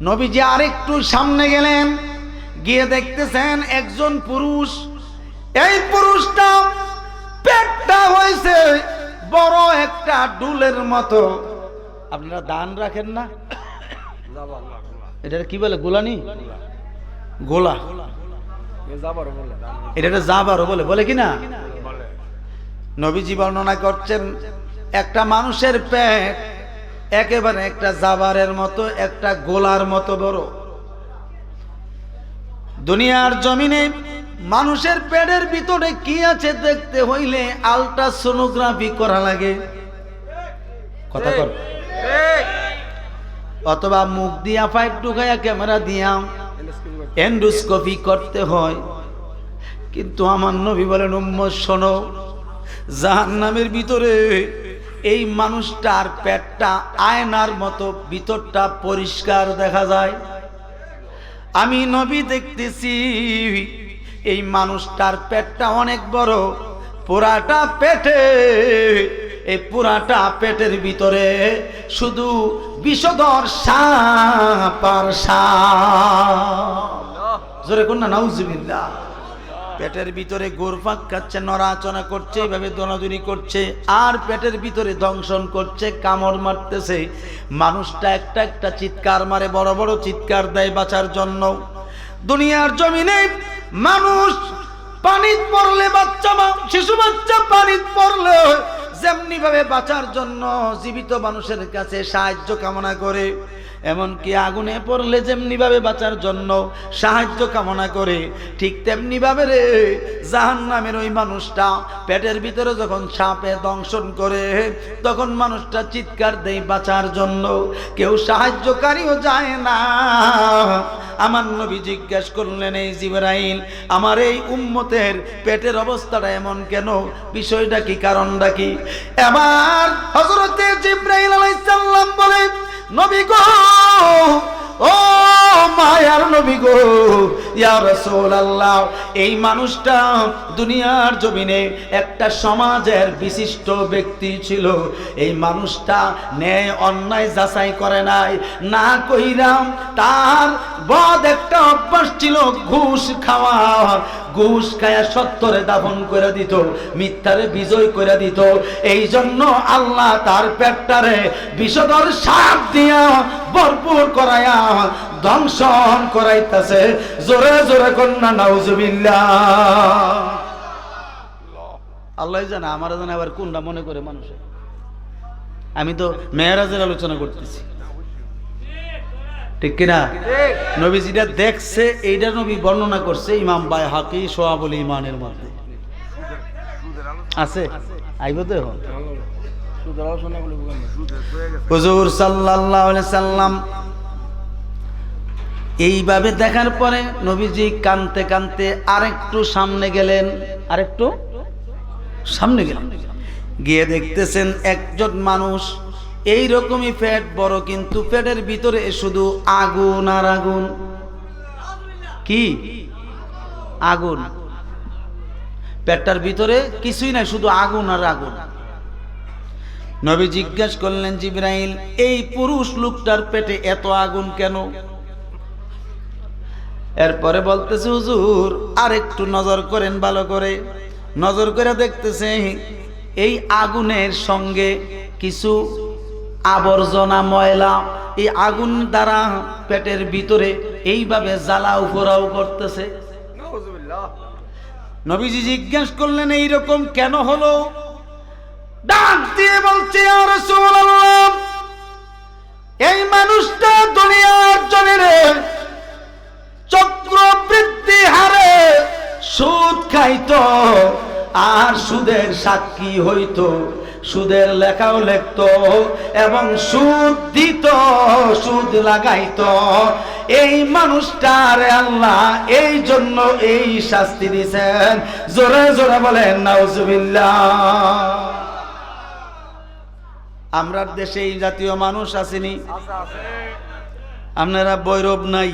নবীজি আরেকটু সামনে গেলেন, গিয়ে দেখতেছেন একজন পুরুষ, এই পুরুষটা পেটটা হয়েছে বড় একটা ডুলের মতো। আপনারা দান রাখেন না, এটা কি বলে? গোলানি, গোলা, এটা জাবারও বলে, বলে কিনা? নবীজি বর্ণনা করছেন একটা মানুষের পেট একেবারে একটা জাবারের মতো, একটা গোলার মতো বড়। দুনিয়ার জমিনে মানুষের পেটের ভিতরে কি আছে দেখতে হইলে আল্ট্রাসোনোগ্রাফি করা লাগে, কথা কর, অথবা মুখ দিয়া পাইপ ঢুকাইয়া ক্যামেরা দিয়া এন্ডোস্কোপি করতে হয়। কিন্তু আমার নবী বলেন উম্মত শোনো, জাহান্নামের ভিতরে এই মানুষটার পেটটা আয়নার মতো, ভিতরটা পরিষ্কার দেখা যায়। আমি নবী দেখতেছি এই মানুষটার পেটটা অনেক বড়, পুরাটা পেটে, এই পুরাটা পেটের ভিতরে শুধু বিষধর সাপ আর সাপ। জোরে কোন না নাউজুবিল্লাহ। পেটের ভিতরে গোরফাক খাচ্ছে, নড়াচড়া করছে, এইভাবে দৌড়াদৌড়ি করছে, আর পেটের ভিতরে দংশন করছে, কামড় মারতেছে। মানুষটা একটা একটা চিৎকার মারে, বড় বড় চিৎকার দেয় বাঁচার জন্য। দুনিয়ার জমিনে মানুষ পানিত পড়লে, শিশু বাচ্চা পানিত পড়লে যেমনি ভাবে বাঁচার জন্য জীবিত মানুষের কাছে সাহায্য কামনা করে, এমনকি আগুনে পড়লে যেমনি ভাবে বাঁচার জন্য সাহায্য কামনা করে, ঠিক তেমনি ভাবে রে জাহান্নামের ওই মানুষটা পেটের ভিতরে যখন সাপে দংশন করে, তখন মানুষটা চিৎকার দেয় বাঁচার জন্য, কেউ সাহায্যকারীও যায় না। আমার নবী জিজ্ঞেস করলেন, এই জিবরাইল, আমার এই উম্মতের পেটের অবস্থাটা এমন কেন? বিষয়টা কি, কারণটা কি? এবার হযরতে জিবরাইল আলাইহিস সালাম বলে, নবী গো, ও মায়ার নবী গো, ইয়া রাসূলুল্লাহ, এই মানুষটা দুনিয়ার জমিনে একটা সমাজের বিশিষ্ট ব্যক্তি ছিল। এই মানুষটা ন্যায় অন্যায় যাচাই করে নাই, না কইরাম তার বদ একটা অভ্যাস ছিল ঘুষ খাওয়া। ঘুষ খায়া সত্তরে দাফন করে দিত, মিথ্যারে বিজয় করে দিত। এই জন্য আল্লাহ তার পেটটারে বিষধর সাপ দিয়া ভরপুর করায়া দংশন করাইতেছে। জোরে জোরে কন্যা নাউজুবিল্লাহ। আল্লাহ জানে, আমার জানে আবার কোনটা মনে করে মানুষে। আমি তো মেরাজের আলোচনা করতেছি, ঠিক কিনা? নবী যেটা দেখছে এইটা নবী বর্ণনা করছে ইমাম বাইহাকি শুআবুল ঈমানের মধ্যে আছে। আইব তো হুজুর সাল্লাল্লাহু আলাইহি সাল্লাম এইভাবে দেখার পরে নবীজি কানতে কানতে আরেকটু সামনে গেলেন, আরেকটু সামনে গেলেন, গিয়ে দেখতেছেন একজন মানুষ এই রকমই পেট বড়, কিন্তু পেটের ভিতরে শুধু আগুন আর আগুন। কি আগুন? পেটটার ভিতরে কিছুই নাই, শুধু আগুন আর আগুন। নবী জিজ্ঞেস করলেন, জিবরাইল, এই পুরুষ লোকটার পেটে এত আগুন কেন? এরপরে বলতেছে, হুজুর আর একটু নজর করেন, ভালো করে নজর করে দেখতেছে এই আগুনের সঙ্গে কিছু আবর্জনা ময়লা এই আগুন দ্বারা পেটের ভিতরে এইভাবে জ্বালাও পোড়াও করতেছে। নবীজি জিজ্ঞেস করলেন এইরকম কেন হলো? ডাক দিয়ে বলছে, ইয়া রাসূলুল্লাহ, এই মানুষটা দুনিয়ার জমিনে চক্রবৃদ্ধি হারে সুদ খাইতো আর সুদের সাক্ষী হইতো, সুদের লেখাও লিখতো এবং সুদ দিত, সুদ লাগাইতো। এই মানুষটার আল্লাহ এই জন্য এই শাস্তি দিয়েছেন। জোরে জোরে বলেন নাউজুবিল্লাহ। আমরা দেশে এই জাতীয় মানুষ আসেনি? আপনারা বৈরব নাই?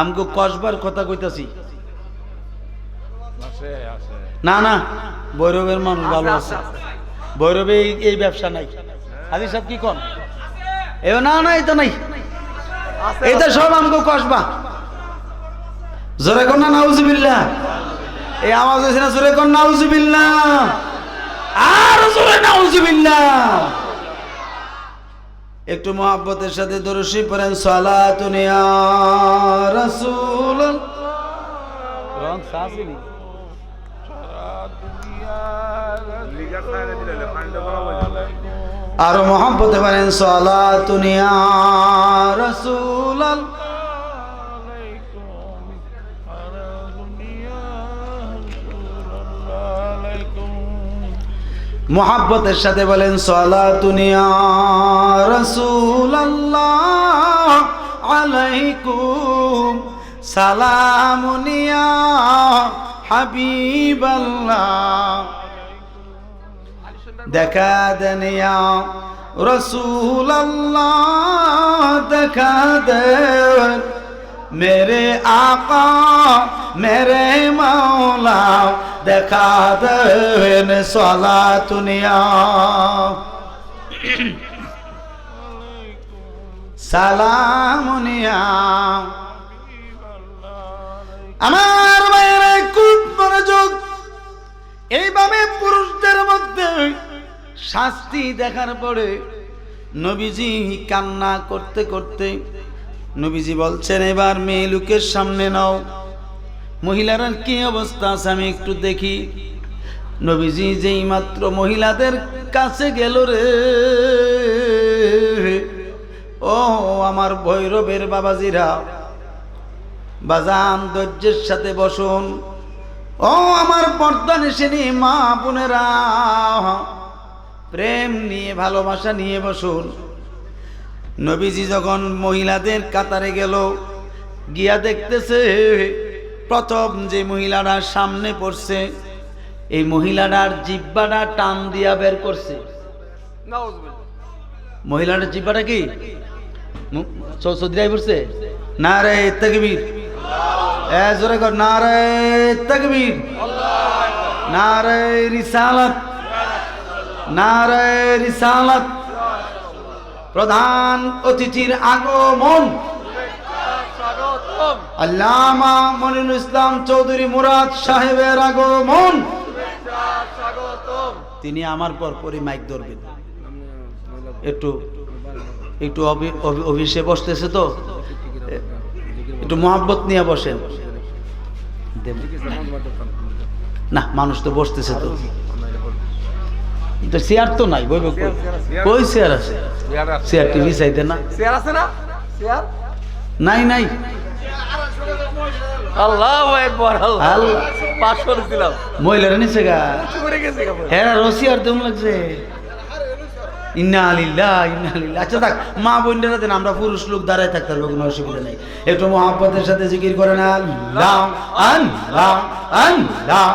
আমগো কসবার কথা কইতাছি না, না, বৈরবের মানুষ ভালো আছে। বৈরবে এই ব্যবসা নাই। হাজি সাহেব কি কোন? এ না না, এটা নাই, এটা সব আমগো কসবা। জোরে কোন না নাউজুবিল্লাহ। এই আওয়াজ হয়েছে না? জোরে কোন নাউজুবিল্লাহ, আর জোরে নাউজুবিল্লাহ। একটু মুহাব্বতের সাথে দরুদ শরীফ পড়েন, সালাতুন ইয়া রাসূলুল্লাহ। রং সাসিনি আর মুহাব্বতে পড়েন, সালাতুন ইয়া রাসূলুল্লাহ। মুহাব্বতের সাথে বলেন, সালাতুন ইয়া রাসূলুল্লাহ আলাইকুম, সালামুন ইয়া হাবিবাল্লাহ। দেখা দেন ইয়া রাসূলুল্লাহ, দেখা দেন मेरे आका मेरे मौला, দেখা দেন সালাতুন ইয়া সালামুন ইয়া। আমার মায়েরা খুব মনোযোগ। এইভাবে পুরুষদের মধ্যে শাস্তি দেখার পরে নবীজি কান্না করতে করতে নবীজি বলছেন, এবার মেয়ে লোকের সামনে নাও। মহিলারা কি অবস্থা আছে আমি একটু দেখি। নবীজি যেই মাত্র মহিলাদের কাছে গেল রে, ও আমার ভৈরবের বাবাজিরা, বাজান ধৈর্যের সাথে বসুন। ও আমার পর্দা নিশিনী মা বোনেরা, প্রেম নিয়ে ভালোবাসা নিয়ে বসুন। নবীজি যখন মহিলাদের কাতারে গেল, গিয়া দেখতেছে প্রথম যে মহিলাটা সামনে পড়ছে, এই মহিলাটার জিহ্বাটা টান দিয়া বের করছে। মহিলাটার জিহ্বাটা কি চৌধুরী পড়ছে? নারে তাকবীর, জোরে কর, নারে তাকবীর, নারে রিসালাত, নারে রিসালাত। প্রধান অতিথির আগমন, আল্লামা মনিরুল ইসলাম চৌধুরী মুরাদ সাহেবের আগমন। তিনি আমার পর পরই মাইক ধরবেন। একটু একটু অফিসে বসতেছে তো, একটু মহব্বত নিয়ে বসেন না। মানুষ তো বসতেছে তো, চেয়ার তো নাই, বইব কই চেয়ার আছে? চেয়ার টিভি চাইতে না, চেয়ার আছে না? চেয়ার নাই, নাই। আল্লাহু আকবার, আল্লাহ পাস করে দিলাম। মহিলারা নিচে গা হ্যাঁ রসি আর দেন লাগছে। ইন্না লিল্লাহি ইন্না লিল্লাহি। আচ্ছা থাক, মা বোনেরা দেন, আমরা পুরুষ লোক দাঁড়ায় থাকতে পারবো, কোনো অসুবিধা নেই। একটু মুহাব্বতের সাথে জিকির করেন, আল্লাহ আল্লাহ আল্লাহ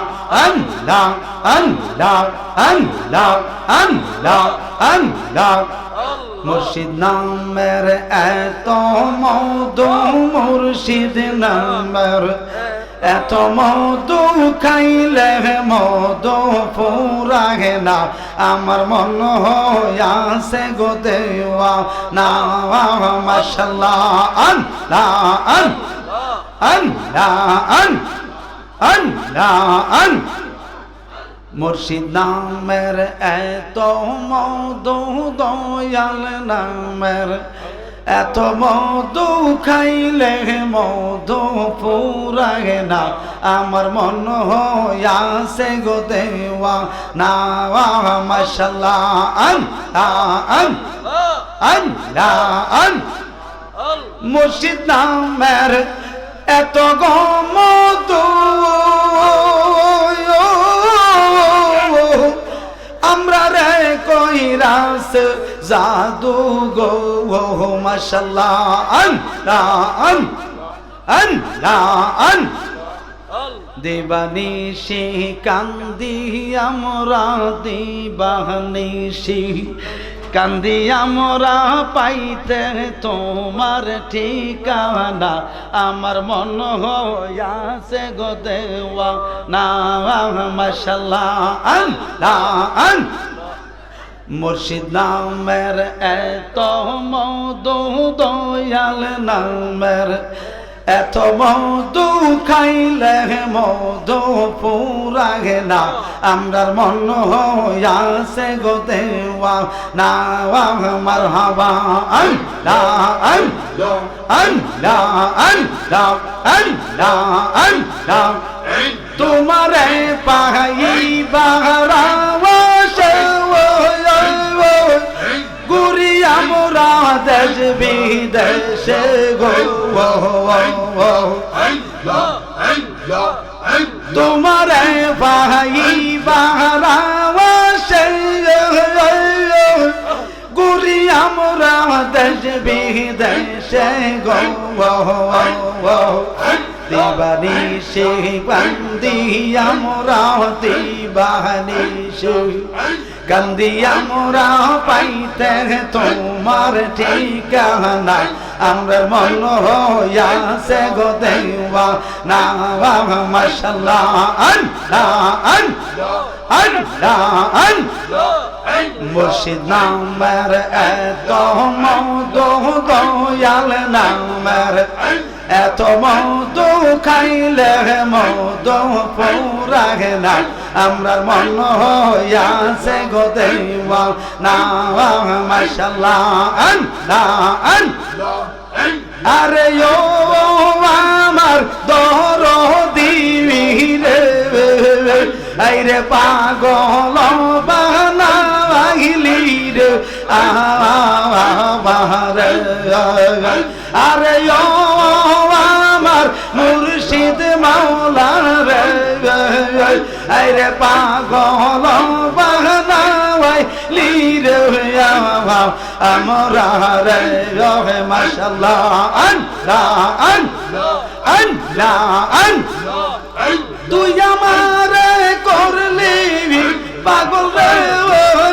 আল্লাহ আল্লাহ আল্লাহ আল্লাহ আল্লাহ। মুর্শিদ নামের এত মধু, মুর্শিদ নামের এত মধু, খাইলে মধু ফুরায় না। আমার মন হইয়াছে গো দেওয়া না। মাশাআল্লাহ, আল্লাহ আল্লাহ আল্লাহ আল্লাহ মুর্শিদ নামের এত মধু দয়াল নামের এত মধু খাইলে মধু ফুরায় না আমার মন হইয়াছে গো দেওয়া না মাশাআল্লাহ মুর্শিদ নামের এত গো মধু আমরা রে কইরাস জাদু গো মাশাআল্লাহ দিবানিশি কান্দি আমরা দিবানিশি কান্দি আমরা পাইতে তোমার ঠিকানা আমার মন হইয়াছে গো দেওয়া না মাশাআল্লাহ মুর্শিদ নামের এত মধু দয়াল নামের এত মধু খাইলে মধু ফুরায় না আমরার মন হইয়াছে গো দেওয়া না মারহাবা তোমারে পাইবা গুরি আমরা দেশ বিদেশে গো তোমারে পাইবা গুরি আমরা দেশ বিদেশে গো দিবানিশি কান্দি আমরা দিবানিশি কান্দি আমরা পাইতে তোমার ঠিকানা আমরা মন হইয়াছে গো দেওয়া না মাশাআল্লাহ মুর্শিদ নামের এত মধু দয়াল নামের এত মধু খাইলে মধু ফুরায় না আমরার মন হইয়াছে গো দেওয়া না মাশাআল্লাহ আরে ও আমার দরদি রে আইরে পাগল বানাইলি রে আরে ও আমার মুর্শিদ মাওলা রে আইরে পাগল বানাইলি রে আমরা রে মাশাআল্লাহ তুই আমার করলি পাগল রে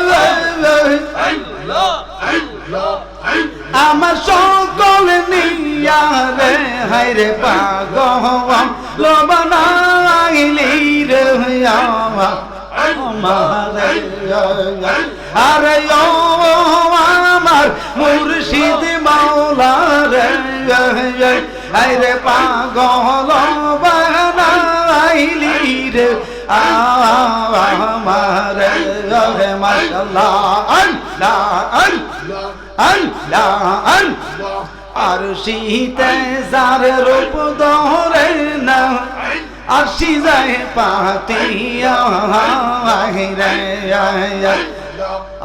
আমার সকল নিয়া রে হায়রে পাগল বানাইলি রে আরে ও আমার মুর্শিদ মাওলা রে আরে পাগল বানাইলি রে আমার মাশাআল্লাহ আর শীতে যার রূপ ধরে না আসি যায় পাতিয়া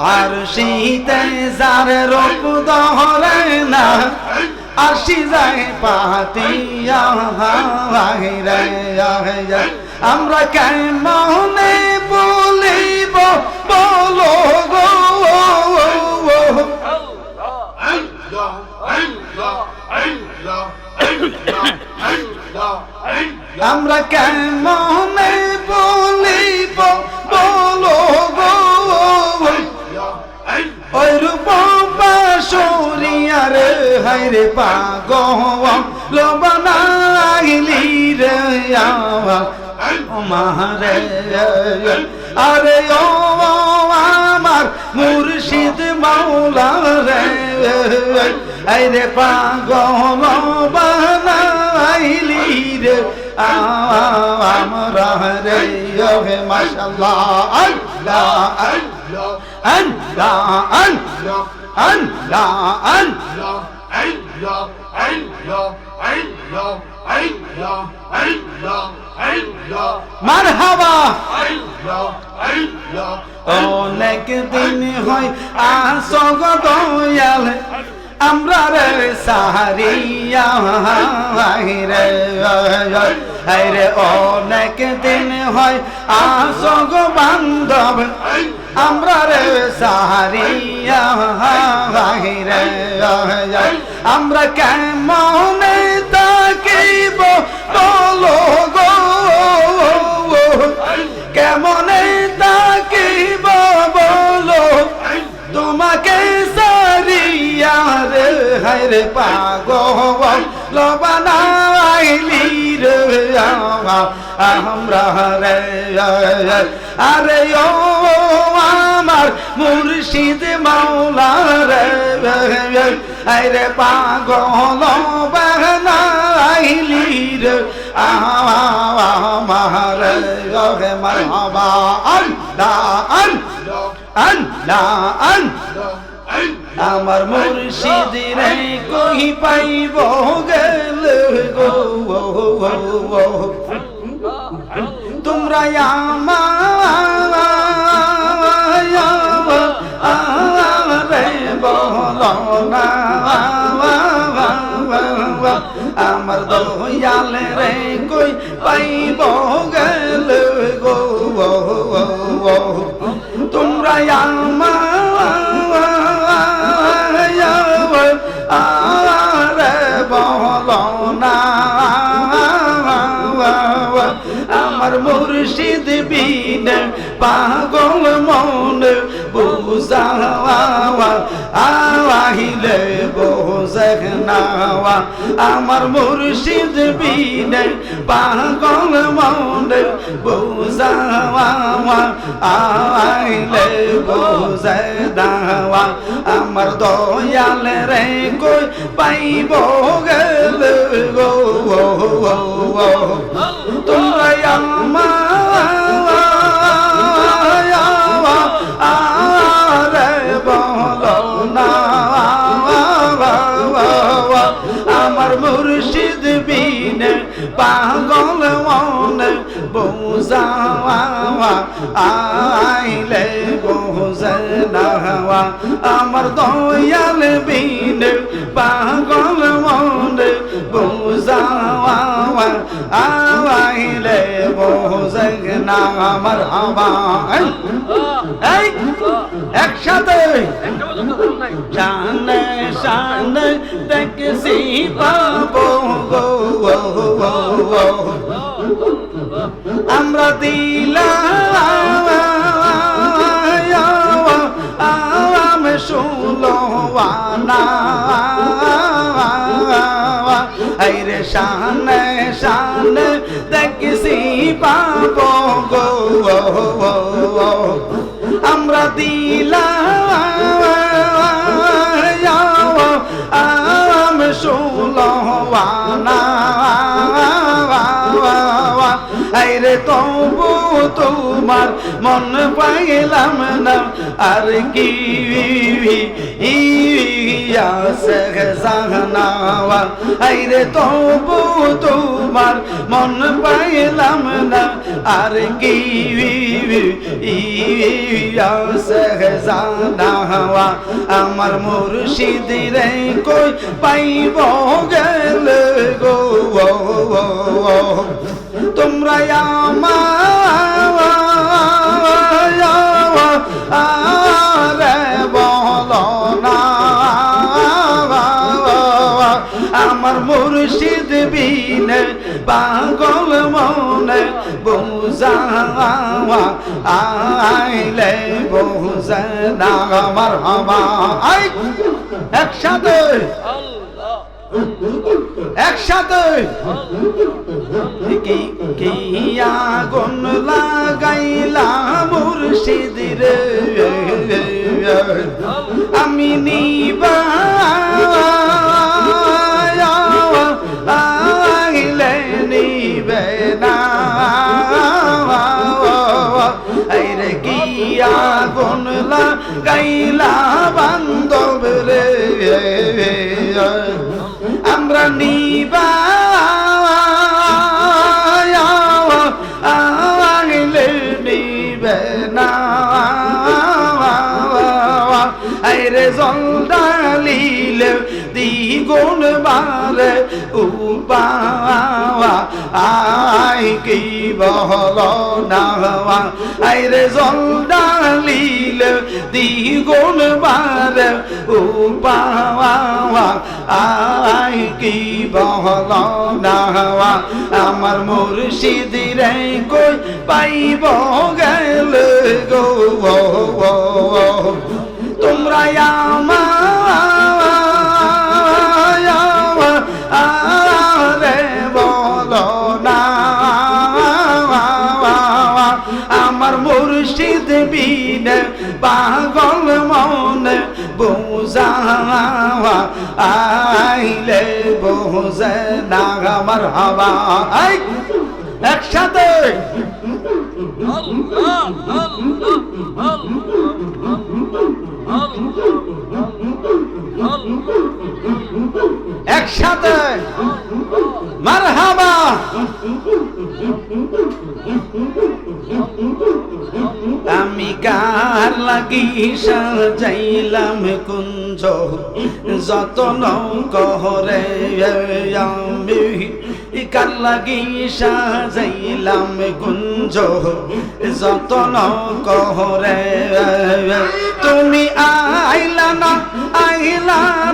আর শীতে যার রূপ ধরে না আসি যায় পাতিয়া আমরা কেমনে বলিব বলো গো আমরা কেমনে বলিব বলো গো ওই রূপ বাসরিয়া রে হায়রে পাগল বানাইলি রে মারে আরে ও আমার মুর্শিদ মাওলা রে আরে পাগল বানাইলি রে আমরা রে ওহে মাশাআল্লাহ আল্লাহ Allah, আল্লাহ Allah, আল্লাহ Allah, Allah, Allah, Allah, Allah, Allah, Allah, মারহাবা Allah, Allah, অনেক দিন হয় আসগ দয়াল আমরা রে সাহারিয়া রে অনেক দিন হয় আসগ বান্ধব আমরা রে সাহারিয়া রে আমরা কেমন তাকিব বলো গো কেমন তাকিব বলো তোমাকে সারিয়া রে হায়রে পাগল লবানাইলি রে আমরা রে আরে ও আমার মুর্শিদ মাওলা রে আরে পাগল বানাইলি রে আমার রে মারহাবা আল্লাহ আল্লাহ আল্লাহ আমার মুর্শিদ রে কই পাইব গেলে গো তোমরা আমারে বলো না আমার দয়াল রে কই পাইব গেলে গো তোমরা আরে বলো না আমার মুর্শিদ বিন পাগল মন বুঝাওয়া আওয়াহিলে বোঝেনাওয়া আমার মুর্শিদ বিন পাগল মন বুঝাওয়া আওয়াহিলে বোঝেনাওয়া আমার দয়াল রে কই পাইব গেলে গো তোমরা আরে বলো না আমার মুর্শিদ বিন পাগল মন বুঝাওয়া আইলে বুঝনাওয়া আমার দয়াল বিন পাগল মন বুঝাওয়া আইলে বুঝনা আমার হাবা এই একসাথে শানে শানে দেখছি পাবো গো আমরা দিলাম ষোলোয়ানা রে শানে শানে দেখছি পাবো গো আমরা দিলাম ষোলোয়ানা রে তবু তোমার মন পাইলাম না আর কি আছে জানাওয়া রে তবু তোমার মন পাইলাম না আর কি আছে জানাওয়া আমার মুর্শিদ রে কই পাইব গেলে গো তোমরা আরে বলো না আমার মুর্শিদ বিন পাগল মনে বুঝাওয়া আইলে বুঝনা আমার হাবা একসাথে একসাথে কি আগুন লাগাইলা মুর্শিদ রে আমি নিবা আইলে নিবে জল ঢালিলে দ্বিগুণ বাড়ে উপাওয়া আয় কি বহল না আইরে জল ঢালিলে দ্বিগুণ বাড়ে উপাওয়া আয় কি বহল না আমার মুর্শিদ রে কই পাইব গেলে গো তোমরা আরে বলো না আমার মুর্শিদ বিনে পাগল মনে বোঝাওয়া আইলে বোঝে না আমার হাওয়া একসাথে একসাথে মারহাবা আমি কার লাগি সাজাইলাম কুঞ্জ যতন কহরে আমি কার লাগি সাজাইলাম কুঞ্জ যতন কহরে তুমি আইলা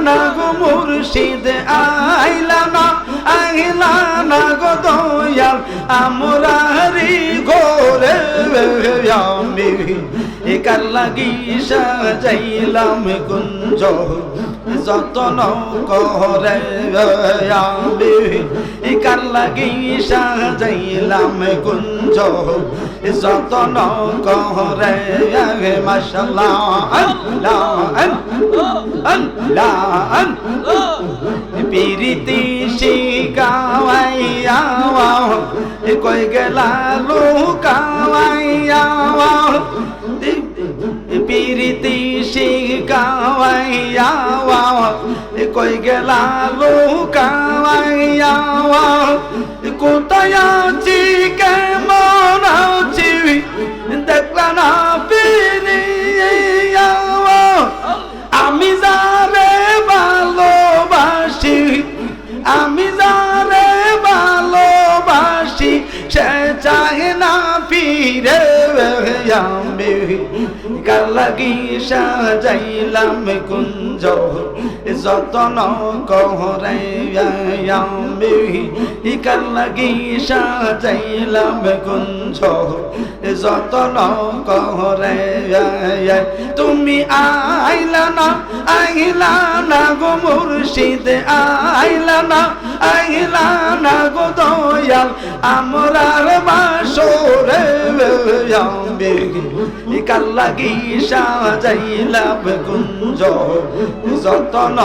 না গো মুর্শিদ আইলা না গো দয়াল আমরারি ঘরে আমি কার লাগি সাজাইলাম কুঞ্জ যতন করে আমি কার লাগি সাজাইলাম কুঞ্জ যতন করে মাশাআল্লাহ আল্লাহ আল্লাহ পিরিতি শিকাওয়াইয়া কই গেলা লুকাওয়াইয়া পিরিতি শিকাওয়াইয়া কই গেলা লুকাওয়াইয়া কোথায় আছি কেমন আছি দেখলা না ফিরিয়া আমি যারে ভালোবাসি আমি যারে ভালোবাসি সে চাহে না ফিরে আমি কার লাগি সাজাইলাম কুঞ্জ যতন করে আমি কার লাগি সাজাইলাম কুঞ্জ যতন করে তুমি আইলা না গো মুর্শিদ আইলা না গো দয়াল আমরার বাসরে আমি কার লাগি সাজাইলাম কুঞ্জ যতন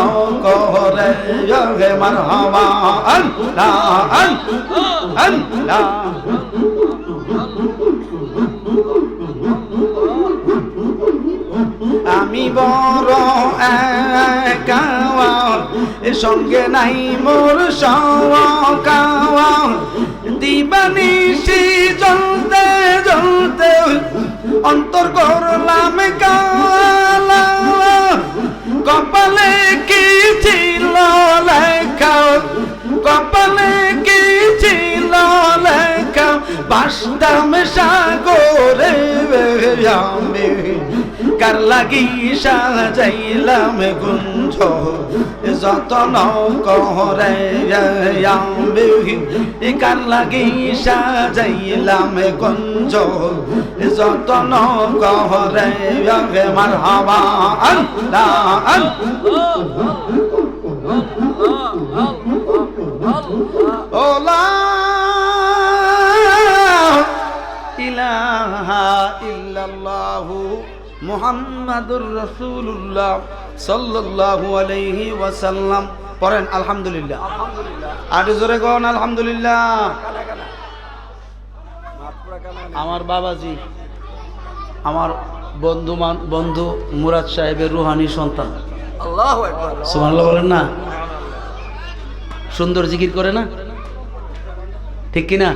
করে মারহাবা আল্লাহ আল্লাহ আমি বড় একা সঙ্গে নাই মোর সওয়াকা দিবানিশি জ্বলতে জ্বলতে অন্তর করলাম কালা কপালে কি ছিল লেখা কপালে কি ছিল লেখা বাসতাম সাগরে আমি কার লাগি সাজাইলাম কুঞ্জ যতন করে আমি কার লাগি সাজাইলাম কুঞ্জ যতন করে মারহাবা আল্লাহ ওলা ইলাহা ইল্লাল্লাহু মুহাম্মাদুর রাসূলুল্লাহ সাল্লাল্লাহু আলাইহি ওয়াসাল্লাম পড়েন আলহামদুলিল্লাহ আর জোরে কোন আলহামদুলিল্লাহ আমার বাবাজি আমার বন্ধু মুরাদ সাহেবের রুহানি সন্তান আল্লাহু আকবার সুবহানাল্লাহ বলেন না সুন্দর জিকির করে না ঠিক কি না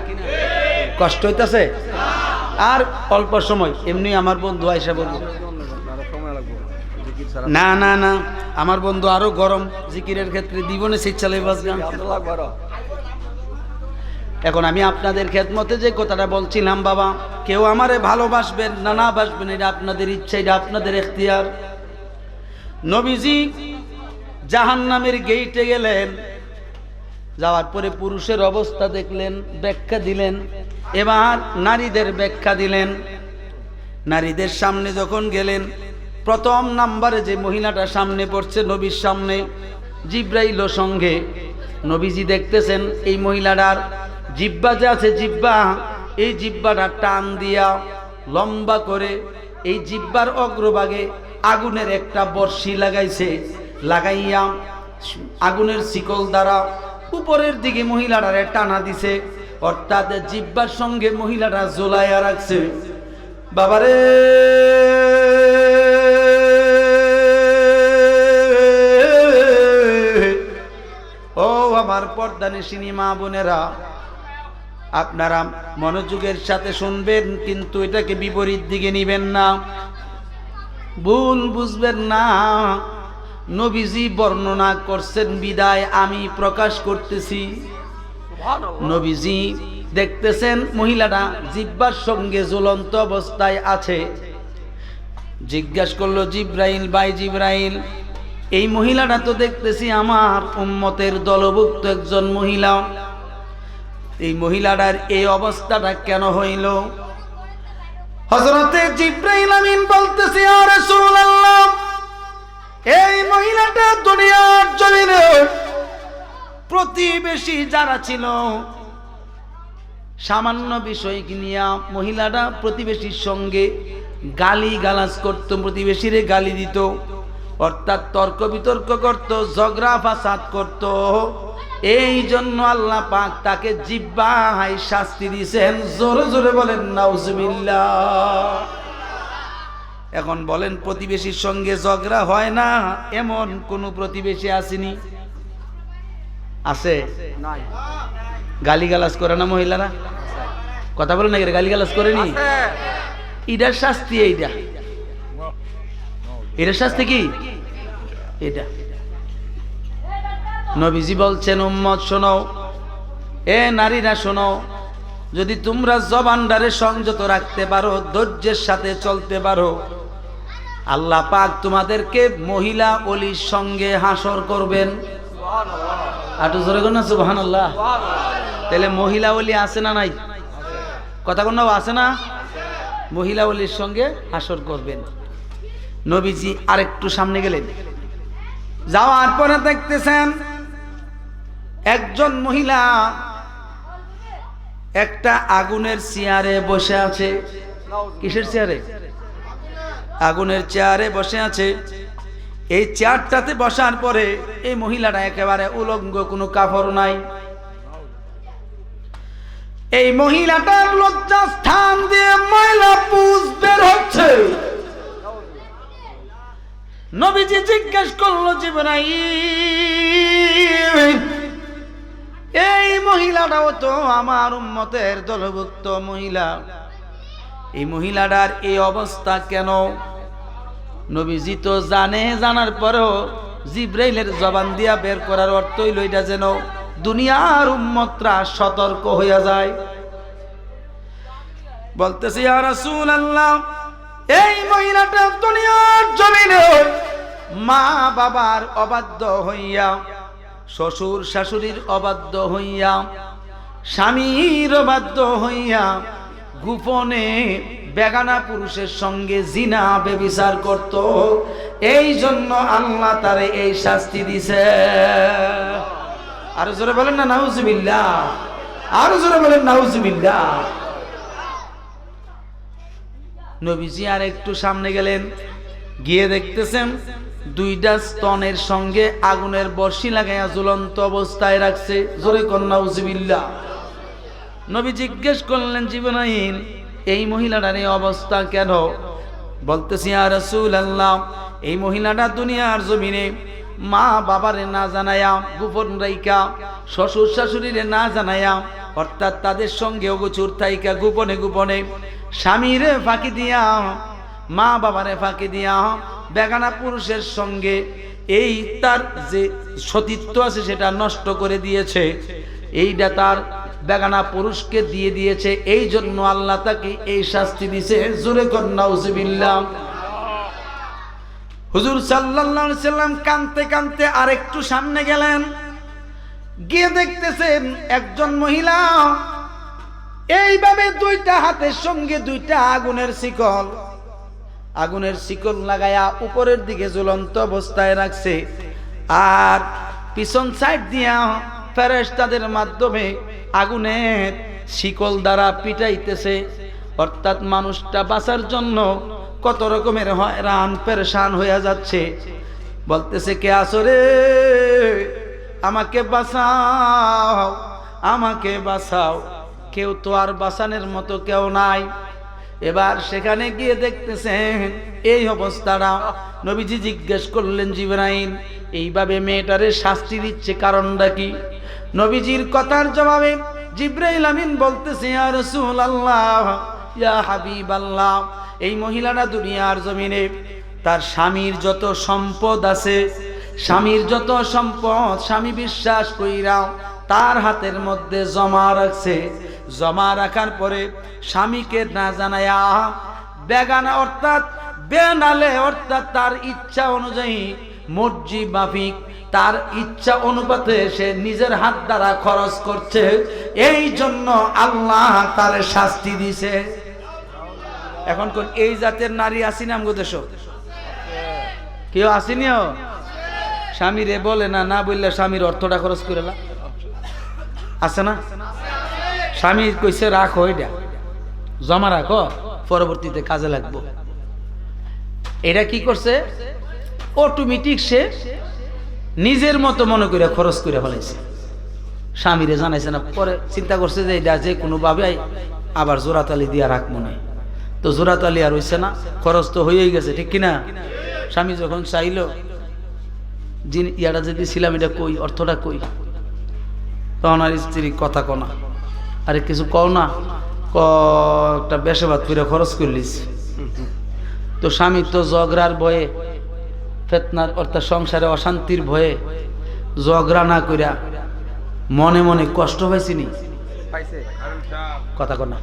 কষ্ট হইতাছে আর অল্প সময় এমনি আমার বন্ধু আয়েশা বলবো জিকির ছাড়া না না না, আমার বন্ধু আরো গরম জিকিরের ক্ষেত্রে দিবনে শিক্ষালয় বাজগান। আব্দুল্লাহ আকবর এখন আমি আপনাদের খেদমতে যে কথাটা বলছিলাম, বাবা কেউ আমারে ভালোবাসবেন না না বাসবেন এটা আপনাদের ইচ্ছা, এটা আপনাদের এখতিয়ার। নবীজি জাহান্নামের গেইটে গেলেন, যাওয়ার পরে পুরুষের অবস্থা দেখলেন, ব্যাখ্যা দিলেন। এবার নারীদের ব্যাখ্যা দিলেন। নারীদের সামনে যখন গেলেন, প্রথম নাম্বারে যে মহিলাটা সামনে পড়ছে নবীর সামনে, জিব্রাইল সঙ্গে। নবীজি দেখতেছেন এই মহিলাটার জিব্বা যে আছে, জিব্বা, এই জিব্বাটা টান দিয়া লম্বা করে এই জিব্বার অগ্রভাগে আগুনের একটা বর্ষি লাগাইছে, লাগাইয়া আগুনের শিকল দ্বারা উপরের দিকে মহিলাটারে টানা দিছে, অর্থাৎ জিব্বার সঙ্গে মহিলাটা ঝোলাইয়া রাখছে। বাবারে ও আমার পর্দানিশিনী মা বোনেরা, আপনারা মনোযোগের সাথে শুনবেন, কিন্তু এটাকে বিপরীত দিকে নিবেন না, ভুল বুঝবেন না। নবীজি বর্ণনা করছেন বিদায় আমি প্রকাশ করতেছি। নবীজি দেখতেছেন মহিলাটা জিব্বার সঙ্গে ঝুলন্ত অবস্থায় আছে। জিজ্ঞাসা করলো জিব্রাইল, ভাই জিব্রাইল, এই মহিলাটা তো দেখতেছি আমার উম্মতের দলভুক্ত একজন মহিলা, এই মহিলাটার এই অবস্থাটা কেন হইল? হযরতে জিব্রাইল আমিন বলতেছে, ইয়া রাসূলুল্লাহ, এই মহিলাটা দুনিয়ার জমিনে প্রতিবেশী যারা ছিল, সামান্য বিষয় নিয়ে মহিলাটা প্রতিবেশীর সঙ্গে গালি গালাজ করত, প্রতিবেশীরে গালি দিত, অর্থাৎ তর্ক বিতর্ক করত, ঝগড়া ফাসাদ করত। এই জন্য আল্লাহ পাক তাকে জিহ্বায় শাস্তি দিয়েছেন। জোরে জোরে বলেন নাউজুবিল্লাহ। এখন বলেন, প্রতিবেশীর সঙ্গে ঝগড়া হয় না এমন কোন প্রতিবেশী আসেনি? আছে? নাই গালিগালাজ করে না মহিলারা? কথা বলেন না, গালিগালাজ করেনি? এটার শাস্তি এইটা, এটার শাস্তি কি এটা? নবীজি বলছেন, উম্মত শোনো, এ নারীরা শোনো, যদি তোমরা জবানদারে সংযত রাখতে পারো, ধৈর্যের সাথে চলতে পারো, আল্লাহ পাক তোমাদেরকে মহিলা ওলির সঙ্গে হাসর করবেন। আটু জোরে কর না সুবহানাল্লাহ। তাহলে মহিলা ওলি আছে না নাই? কথা কোন আছে না? মহিলা ওলির সঙ্গে হাসর করবেন। নবীজি আরেকটু সামনে গেলেন, যাওয়ার পরে দেখতেছেন একজন মহিলা একটা আগুনের চেয়ারে বসে আছে। কিসের চেয়ারে? আগুনের চেয়ারে বসে আছে। এই চেয়ারটাতে বসার পরে এই মহিলাটা একেবারে উলঙ্গ, কোনো কাপড় নাই। এই মহিলাটার লজ্জা স্থান দিয়ে ময়লা পুজ বের হচ্ছে। নবীজি জিজ্ঞেস করলো, জিবরাইল, এই মহিলাটাও তো আমার উম্মতের দলভুক্ত মহিলা, এই মহিলাটার এই অবস্থা কেন? নবীজি তো জানে, জানার পরেও জিব্রাইলের জবান দিয়া বের করার অর্থ হইল এটা যেন দুনিয়ার উম্মতরা সতর্ক হইয়া যায়। বলতেছে, ইয়া রাসূলুল্লাহ, এই মহিলাটা দুনিয়ার জমিনে মা বাবার অবাধ্য হইয়া, শ্বশুর শাশুড়ির অবাধ্য হইয়া, স্বামীর অবাধ্য হইয়া গোপনে বেগানা পুরুষের সঙ্গে জিনা ব্যভিচার করত। এই জন্য আল্লাহ তারে এই শাস্তি দিছে। আরো জোরে বলেন না নাউজুবিল্লাহ, আরো জোরে বলেন নাউজুবিল্লাহ। নবীজি আর একটু সামনে গেলেন, গিয়ে দেখতেছেন দুইটা স্তনের সঙ্গে আগুনের বর্ষি লাগাইয়া ঝুলন্ত অবস্থায় রাখছে। জোরে কোন নাউজুবিল্লাহ। নবী জিজ্ঞেস করলেন, জিবরাইল, এই মহিলাটার এই অবস্থা কেন? বলতেছি, ইয়া রাসূলুল্লাহ, এই মহিলাটা দুনিয়ার জমিনে মা বাবারে না জানায়া, গোপন রাইকা, শ্বশুর শাশুড়িরে না জানায়া, অর্থাৎ তাদের সঙ্গে অগোচর থাইকা গোপনে গোপনে স্বামীরে ফাঁকি দিয়া, মা বাবারে ফাঁকি দিয়া বেগানা পুরুষের সঙ্গে এই তার যে সতীত্ব আছে সেটা নষ্ট করে দিয়েছে, এইটা তার বেগানা পুরুষকে দিয়ে দিয়েছে, এই জন্য আল্লাহ তাকে এই শাস্তি দিয়েছে। জোরে কর নাউজুবিল্লাহ। হুজুর সাল্লাল্লাহু আলাইহি সাল্লাম কাঁদতে কাঁদতে আরেকটু সামনে গেলেন, গিয়ে দেখতেছেন একজন মহিলা এইভাবে দুইটা হাতের সঙ্গে দুইটা আগুনের শিকল লাগায়া উপরের দিকে ঝুলন্ত অবস্থায় রাখছে, আর পিছন সাইড দিয়া ফেরেশতাদের মাধ্যমে আগুনের শিকল দ্বারা পিটাইতেছে। অর্থাৎ মানুষটা বাঁচার জন্য কত রকমের হয়রান পেরেশান হয়ে যাচ্ছে। বলতেছে, কে আছো রে, আমাকে বাঁচাও, আমাকে বাঁচাও। কেউ তো আর বাঁচানোর মতো কেউ নাই। এবার সেখানে গিয়ে দেখতেছেন এই অবস্থাটা। নবীজি জিজ্ঞেস করলেন, জিবরাইল এইভাবে মেয়েটারে শাস্তি দিচ্ছে কারণটা কি? নবীজির কথার জবাবে জিবরাইল আমিন বলতেছে, ইয়া রাসূলুল্লাহ, ইয়া হাবিবাল্লাহ, এই মহিলাটা দুনিয়ার জমিনে তার স্বামীর যত সম্পদ আছে, স্বামীর যত সম্পদ স্বামী বিশ্বাস কইরা তার হাতের মধ্যে জমা রাখছে। জমা রাখার পরে স্বামীকে না জানায়া বেগানা অর্থাৎ বেনালে অর্থাৎ তার ইচ্ছা অনুযায়ী মর্জি মাফিক তার ইচ্ছা অনুপাতে সে নিজের হাত দ্বারা খরচ করছে, এই জন্য আল্লাহ তার শাস্তি দিছে। এখন কোন এই জাতের নারী আসি না আমগো দেশ? কেউ আসিনিও? স্বামীরে বলে না, না বললে স্বামীর অর্থটা খরচ করে না, আছে না? স্বামী কইছে রাখো, এটা জমা রাখো, পরবর্তীতে কাজে লাগবো। এটা কি করছে? অটোমেটিক সে নিজের মতো মনে করে খরচ করে ফেলাইছে, স্বামীরে জানাইছে না। পরে চিন্তা করছে যে এটা যে কোনোভাবে আবার জোড়াতালি দিয়া রাখ মনে, তো জোড়াতালি আর হইছে না, খরচ তো হয়েই গেছে, ঠিক কিনা? স্বামী যখন চাইলো ইয়াটা যদি ছিলাম এটা কই, অর্থটা কই, তখন আর স্ত্রী কথা কনা, আরে কিছু কও না, একটা বেশাবাদ করে খরচ করলিস। তো স্বামী তো ঝগড়ার ভয়ে, ফেতনার অর্থাৎ সংসারে অশান্তির ভয়ে ঝগড়া না কইরা মনে মনে কষ্ট পাইছিনি, কথা কনা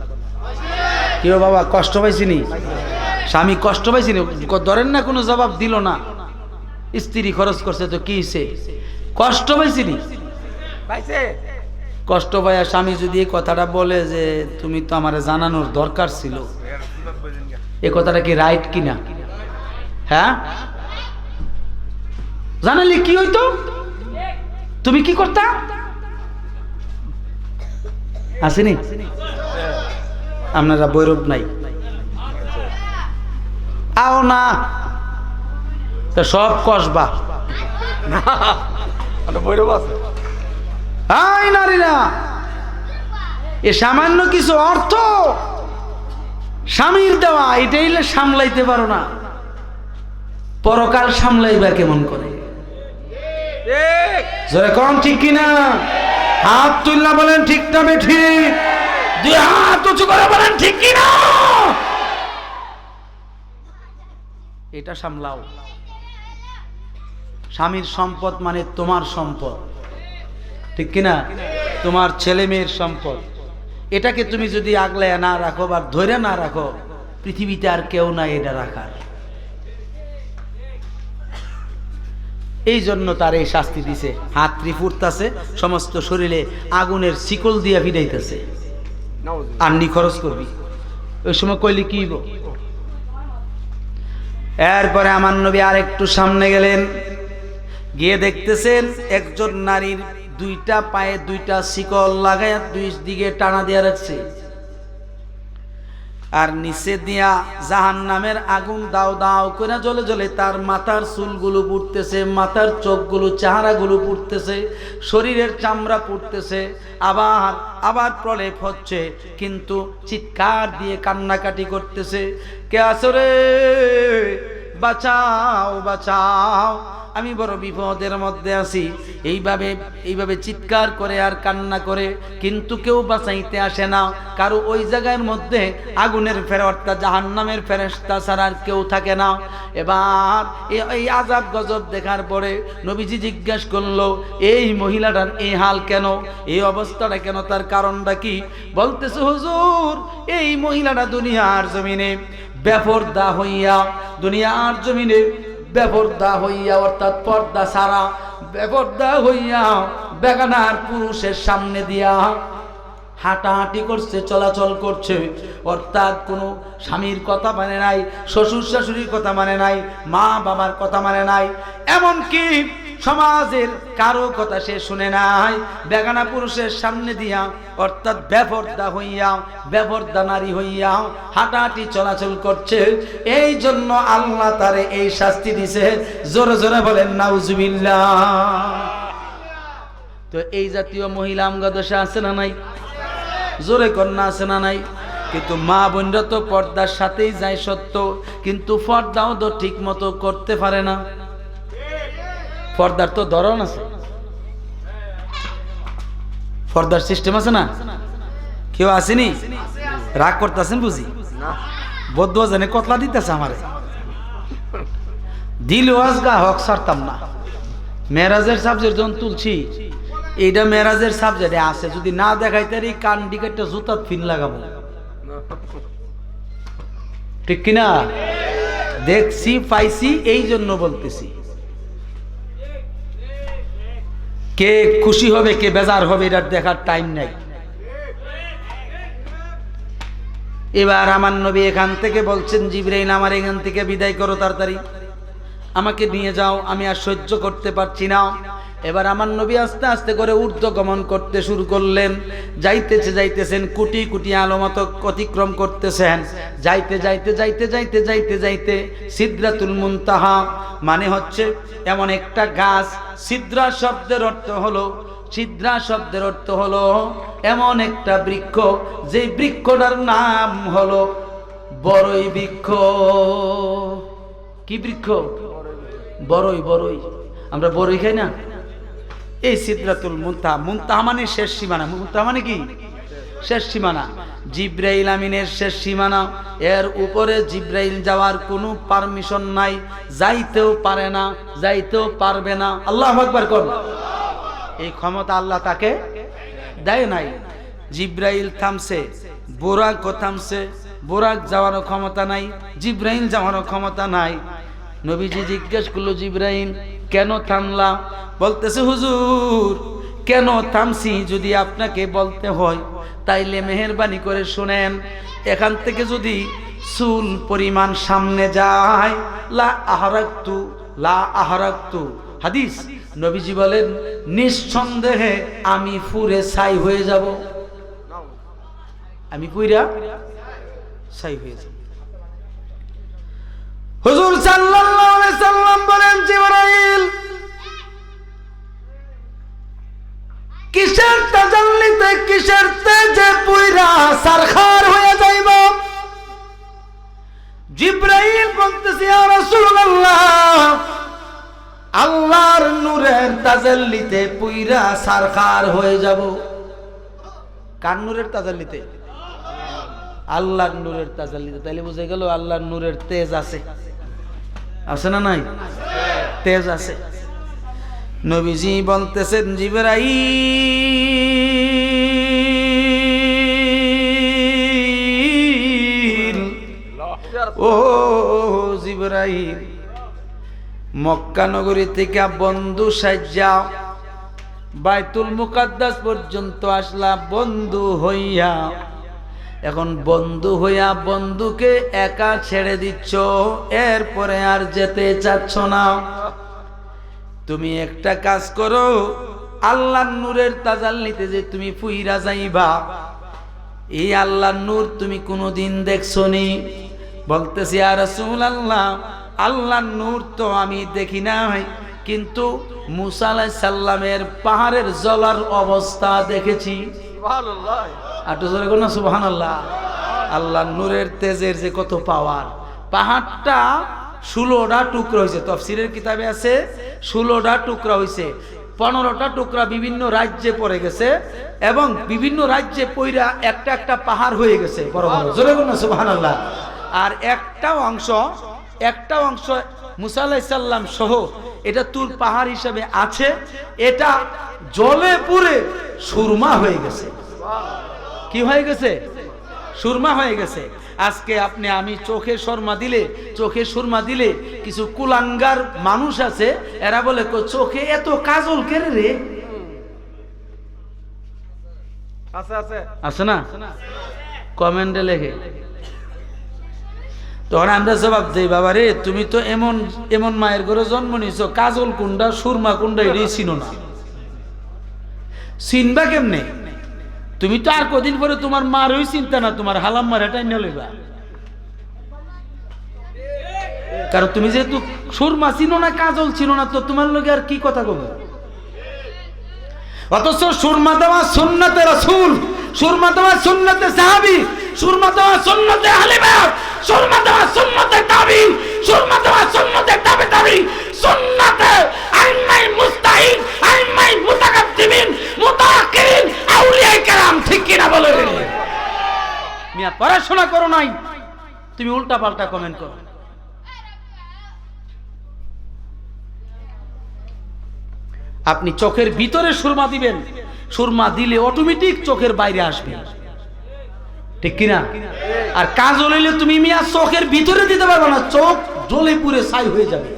কেউ বাবা কষ্ট পাইছিনি? স্বামী কষ্ট পাইছিনি? ধরেন না কোনো জবাব দিল না, স্ত্রী খরচ করছে তো কি হইছে, কষ্ট পাইছিনি? কষ্ট পাইয়া স্বামী যদি এই কথাটা বলে যে তুমি তো আমার জানানোর দরকার ছিল, এ কথাটা কি রাইট কিনা? হ্যাঁ, জানালি কি হইতো? তুমি কি করতা? আসেনি? আপনারা বৈরব নাই আও না তো সব কসবা বৈরব আছে। আই নারীরা, এ সামান্য কিছু অর্থ স্বামীর দেওয়া, এটাই সামলাইতে পারো না, পরকাল সামলাইবা কেমন করে? জোরে কম ঠিক কিনা? হাত তুললা বলেন ঠিক না বেঠিক? দুই হাত উঁচু করে বলেন ঠিক কিনা? এটা সামলাও। স্বামীর সম্পদ মানে তোমার সম্পদ, ঠিক কিনা? তোমার ছেলে মেয়ের সম্পদ। এটাকে তুমি যদি আগলায় না রাখো বা ধরে না রাখো, পৃথিবীতে আর কেউ নাই এটা রাখার। এই জন্য তার এই শাস্তি দিছে। হাত ত্রিফুরতাছে, সমস্ত শরীরে আগুনের শিকল দিয়া ভিড়াইতেছে, আর নি খরচ করবি। ওই সময় কইলি কি? এরপরে আমার নবী আর একটু সামনে গেলেন, গিয়ে দেখতেছেন একজন নারীর দুইটা পায়ে দুইটা শিকল লাগায় দুই দিকে টানা দিয়া রাখছে, আর নিচে দিয়া জাহান্নামের আগুন দাও দাও করে জ্বলে জ্বলে তার মাথার চুলগুলো পুড়তেছে, মাথার চোখগুলো চেহারাগুলো পুড়তেছে, শরীরের চামড়া পুড়তেছে, আবার আবার প্রলেপ হচ্ছে, কিন্তু চিৎকার দিয়ে কান্নাকাটি করতেছে, কে আছো রে, বাঁচাও বাঁচাও, আমি বড় বিপদের মধ্যে আছি। এইভাবে চিৎকার করে আর কান্না করে, কিন্তু কেউ বাঁচাইতে আসে না। কারো ওই জায়গার মধ্যে আগুনের ফেরেশতা, জাহান্নামের ফেরেশতা ছাড়া আর কেউ থাকে না। এবার এই আযাব গজব দেখার পরে নবীজি জিজ্ঞাসা করলো, এই মহিলাটার এই হাল কেন, এই অবস্থাটা কেন, তার কারণটা কি? বলতেছে, হুজুর, এই মহিলাটা দুনিয়ার জমিনে বেপরদা হইয়া, দুনিয়ার জমিনে বেপরদা হইয়া, অর্থাৎ পর্দা ছাড়া বেপরদা হইয়া বেগানার পুরুষের সামনে দিয়া হাঁটাহাঁটি করছে, চলাচল করছে। অর্থাৎ কোনো স্বামীর কথা মানে নাই, শ্বশুর শাশুড়ির কথা মানে নাই, মা বাবার কথা মানে নাই, এমনকি সমাজের কারো কথা সে শুনে নাই। বেগানা পুরুষের সামনে দিয়া, অর্থাৎ বেপরদা হইয়া, বেপরদা নারী হইয়া হাঁটাহাঁটি চলাচল করছে। এই জন্য আল্লাহ তারে এই শাস্তি দিছে। জোরে জোরে বলেন নাউজুবিল্লাহ। তো এই জাতীয় মহিলা আমগাদশা আছে না নাই? জোরে কন্যা আছে না নাই? কিন্তু মা বোনরা তো পর্দার সাথেই যায় সত্য, কিন্তু পর্দাও তো ঠিক মতো করতে পারে না। পর্দার তো ধরন আছে, পর্দার সিস্টেম আছে না? কেউ আসেনি? রাগ করতেছেন বুঝি? বদ্ধ জানে কতলা দিতেছে আমারে, দিল ওয়াজগা হক ছাড়তাম না। মেরাজের সাবজেক্ট যখন তুলছি, এইটা মেরাজের সাবজেক্টে আছে, যদি না দেখাইতে এই কান দিকে একটা জুতার ফিন লাগাবো, ঠিক কিনা? দেখছি, পাইছি, এই জন্য বলতেছি। কে খুশি হবে, কে বেজার হবে, এটার দেখার টাইম নাই। এবার আমার নবী এখান থেকে বলছেন, জিবরাইল আমার এখান থেকে বিদায় করো, তাড়াতাড়ি আমাকে নিয়ে যাও, আমি আর সহ্য করতে পারছি না। এবার আমার নবী আস্তে আস্তে করে ঊর্ধ্বগমন করতে শুরু করলেন। যাইতেছেন, কোটি কোটি আলামত অতিক্রম করতেছেন। যাইতে সিদরাতুল মুনতাহা মানে হচ্ছে এমন একটা গাছ। সিদরা শব্দের অর্থ হলো এমন একটা বৃক্ষ, যে বৃক্ষটার নাম হলো বড়ই বৃক্ষ। কি বৃক্ষ? বড়ই। আমরা বড়ই খাই না? এই সিদরাতুল মুনতাহা, মুনতাহা মানে শেষ সীমানা। মুনতাহা মানে কি? শেষ সীমানা। জিব্রাইল আমিনের শেষ সীমানা। এর উপরে জিব্রাইল যাওয়ার কোনো পারমিশন নাই, যাইতেও পারে না, যাইতেও পারবে না। আল্লাহু আকবার কোন? এই ক্ষমতা আল্লাহ তাকে দেয় নাই। জিব্রাইল থামছে, বুরাকও থামছে। বুরাক যাওয়ারও ক্ষমতা নাই, জিব্রাইল যাওয়ারও ক্ষমতা নাই। নবীজি জিজ্ঞেস করলো, জিব্রাইল কেন থামলা? বলতেছে, হুজুর, কেন থামছি যদি আপনাকে বলতে হয়, তাইলে মেহেরবানি করে শুনেন। এখান থেকে যদি চুল পরিমাণ সামনে যায়, লা আহারাকতু। হাদিস, নবীজি বলেন, নিঃসন্দেহে আমি পুড়ে ছাই হয়ে যাব। আমি পুইরা ছাই হয়ে যাব। হুজুর সাল্লাল্লাহু আলাইহি সাল্লাম বলেন, জিবরাইল কিসের তাজাল্লিতে, কিসের তেজে পুইরা সারখার হয়ে যাইব? জিবরাইল বলতেছে, ইয়া রাসূলুল্লাহ, আল্লাহর নূরের তাজাল্লিতে পুইরা সারখার হয়ে যাব। কার নূরের তাজাল্লিতে? আল্লাহর নূরের তাজাল্লিতে। তাইলে বুঝে গেল আল্লাহর নূরের তেজ আছে। আছে না নাই? তেজ আছে। নবীজি বলতেছেন, জিবরাইল, ও জিবরাইল, মক্কা নগরী থেকে বন্ধু সাজ্জা বাইতুল মুকাদ্দাস পর্যন্ত আসলা বন্ধু হইয়া। এখন বন্ধু হইয়া বন্ধুকে একা ছেড়ে দিচ্ছ, এরপরে আর যেতে চাচ্ছ না। তুমি একটা কাজ করো, আল্লাহর নূরের তাজাল্লিতে যে তুমি ফুইরা যাইবা, এই আল্লাহর নূর তুমি কোনোদিন দেখছনি? বলতেছি, ইয়া রাসূলুল্লাহ, আল্লাহর নূর তো আমি দেখি নাই, কিন্তু মুসা আলাইহিস সালামের পাহাড়ের জ্বলার অবস্থা দেখেছি। সুবহানাল্লাহ। আটো জোরে কোন সুবহানাল্লাহ। আল্লাহর নূরের তেজের যে কত পাওয়ার। পাহাড়টা 16টা টুকরো হয়েছে। তাফসীরের কিতাবে আছে 16টা টুকরা হইছে, 15টা টুকরা বিভিন্ন রাজ্যে পড়ে গেছে এবং বিভিন্ন রাজ্যে পইরা একটা একটা পাহাড় হয়ে গেছে বড় বড়, জোরে বলুন সুবহানাল্লাহ। আর একটা অংশ মুসা আলাইহিস সালাম সহ এটা তুর পাহাড় হিসাবে আছে, এটা জলে পুড়ে সুরমা হয়ে গেছে। কি হয়ে গেছে? সুরমা হয়ে গেছে। আজকে আপনি আমি চোখে সুরমা দিলে কিছু কুলাঙ্গার মানুষ আছে, এরা বলে চোখে এত কাজল কেড়ে রে, আছে না? কমেন্টে লেখে। তখন আমরা জবাব দেই, বাবা রে তুমি তো এমন মায়ের ঘরে জন্ম নিছো, কাজল কুন্ডা সুরমা কুন্ডা এটাই চিনো না, চিনবা কেমনে? তুমি তো আর কদিন পরে তোমার মারই চিন্তা না, তোমার হালাম মার এটাই নিয়ে লইবা। কারণ তুমি যেহেতু সুরমা চিনো না, কাজল চিনো না, তো তোমার লগে আর কি কথা কব? অথচ সুরমা দেওয়া সুন্নতে রাসূল, সুরমা দেওয়া সুন্নতে সাহাবী, সুরমা দেওয়া সুন্নতে আহলে বায়ত, সুরমা দেওয়া সুন্নতে তাবিঈন, সুরমা দেওয়া সুন্নতে তাবিঈ, সুন্নতে আইম্মায়ে মুজতাহিদ, আইম্মায়ে মুতাকাদ্দিমিন, মুতাআখিরিন, আউলিয়া কেরাম। ঠিক কি না বলে? মিয়া পড়াশোনা করো নাই, তুমি উল্টা পাল্টা কমেন্ট করো। আপনি চোখের ভিতরে সুরমা দিবেন, সুরমা দিলে অটোমেটিক চোখের বাইরে আসবে, ঠিক কিনা? আর কাজল হইলে তুমি মিয়া চোখের ভিতরে দিতে পারবে না, চোখ জ্বলে পুড়ে ছাই হয়ে যাবে,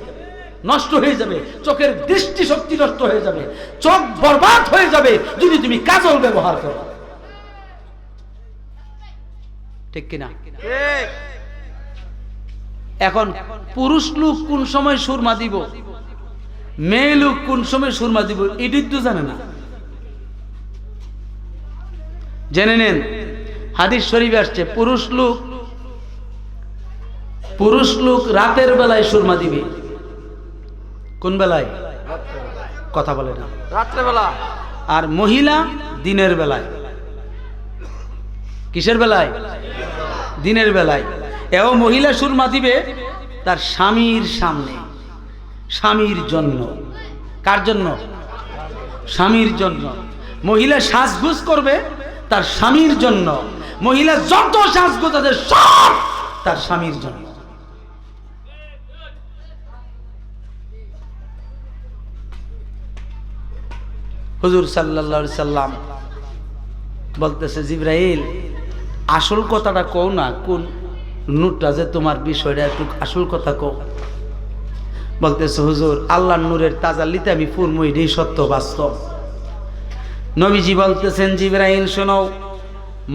নষ্ট হয়ে যাবে, চোখের দৃষ্টি শক্তি নষ্ট হয়ে যাবে, চোখ বরবাদ হয়ে যাবে যদি তুমি কাজল ব্যবহার করো, ঠিক কিনা? এখন পুরুষ লোক কোন সময় সুরমা দিব, মেয়ে লোক কোন সময় সুরমা দিব, এটাই তো জানে না। জেনে নেন, হাদিস শরীফে আসছে পুরুষ লোক রাতের বেলায় সুরমা দিবে। কোন বেলায়? কথা বলে না, রাত্রে বেলা। আর মহিলা দিনের বেলায়। কিসের বেলায়? দিনের বেলায়। এও মহিলা সুরমা দিবে তার স্বামীর সামনে, স্বামীর জন্য। কার জন্য? স্বামীর জন্য। মহিলা সাজগুজ করবে তার স্বামীর জন্য, মহিলা যত সাজগুজ আছে সব তার স্বামীর জন্য। হুজুর সাল্লাল্লাহু আলাইহি সাল্লাম বলতেছে, জিবরাইল আসল কথাটা কও না, কোন নূরটা যে তোমার বিষয়টা একটু আসল কথা কও। বলতেছে, হুজুর আল্লাহর নূরের তাজাল্লিতে আমি পূর্ণ, এটাই সত্য বাস্তব। নবীজি বলতেছেন, জিবরাইল শোনো,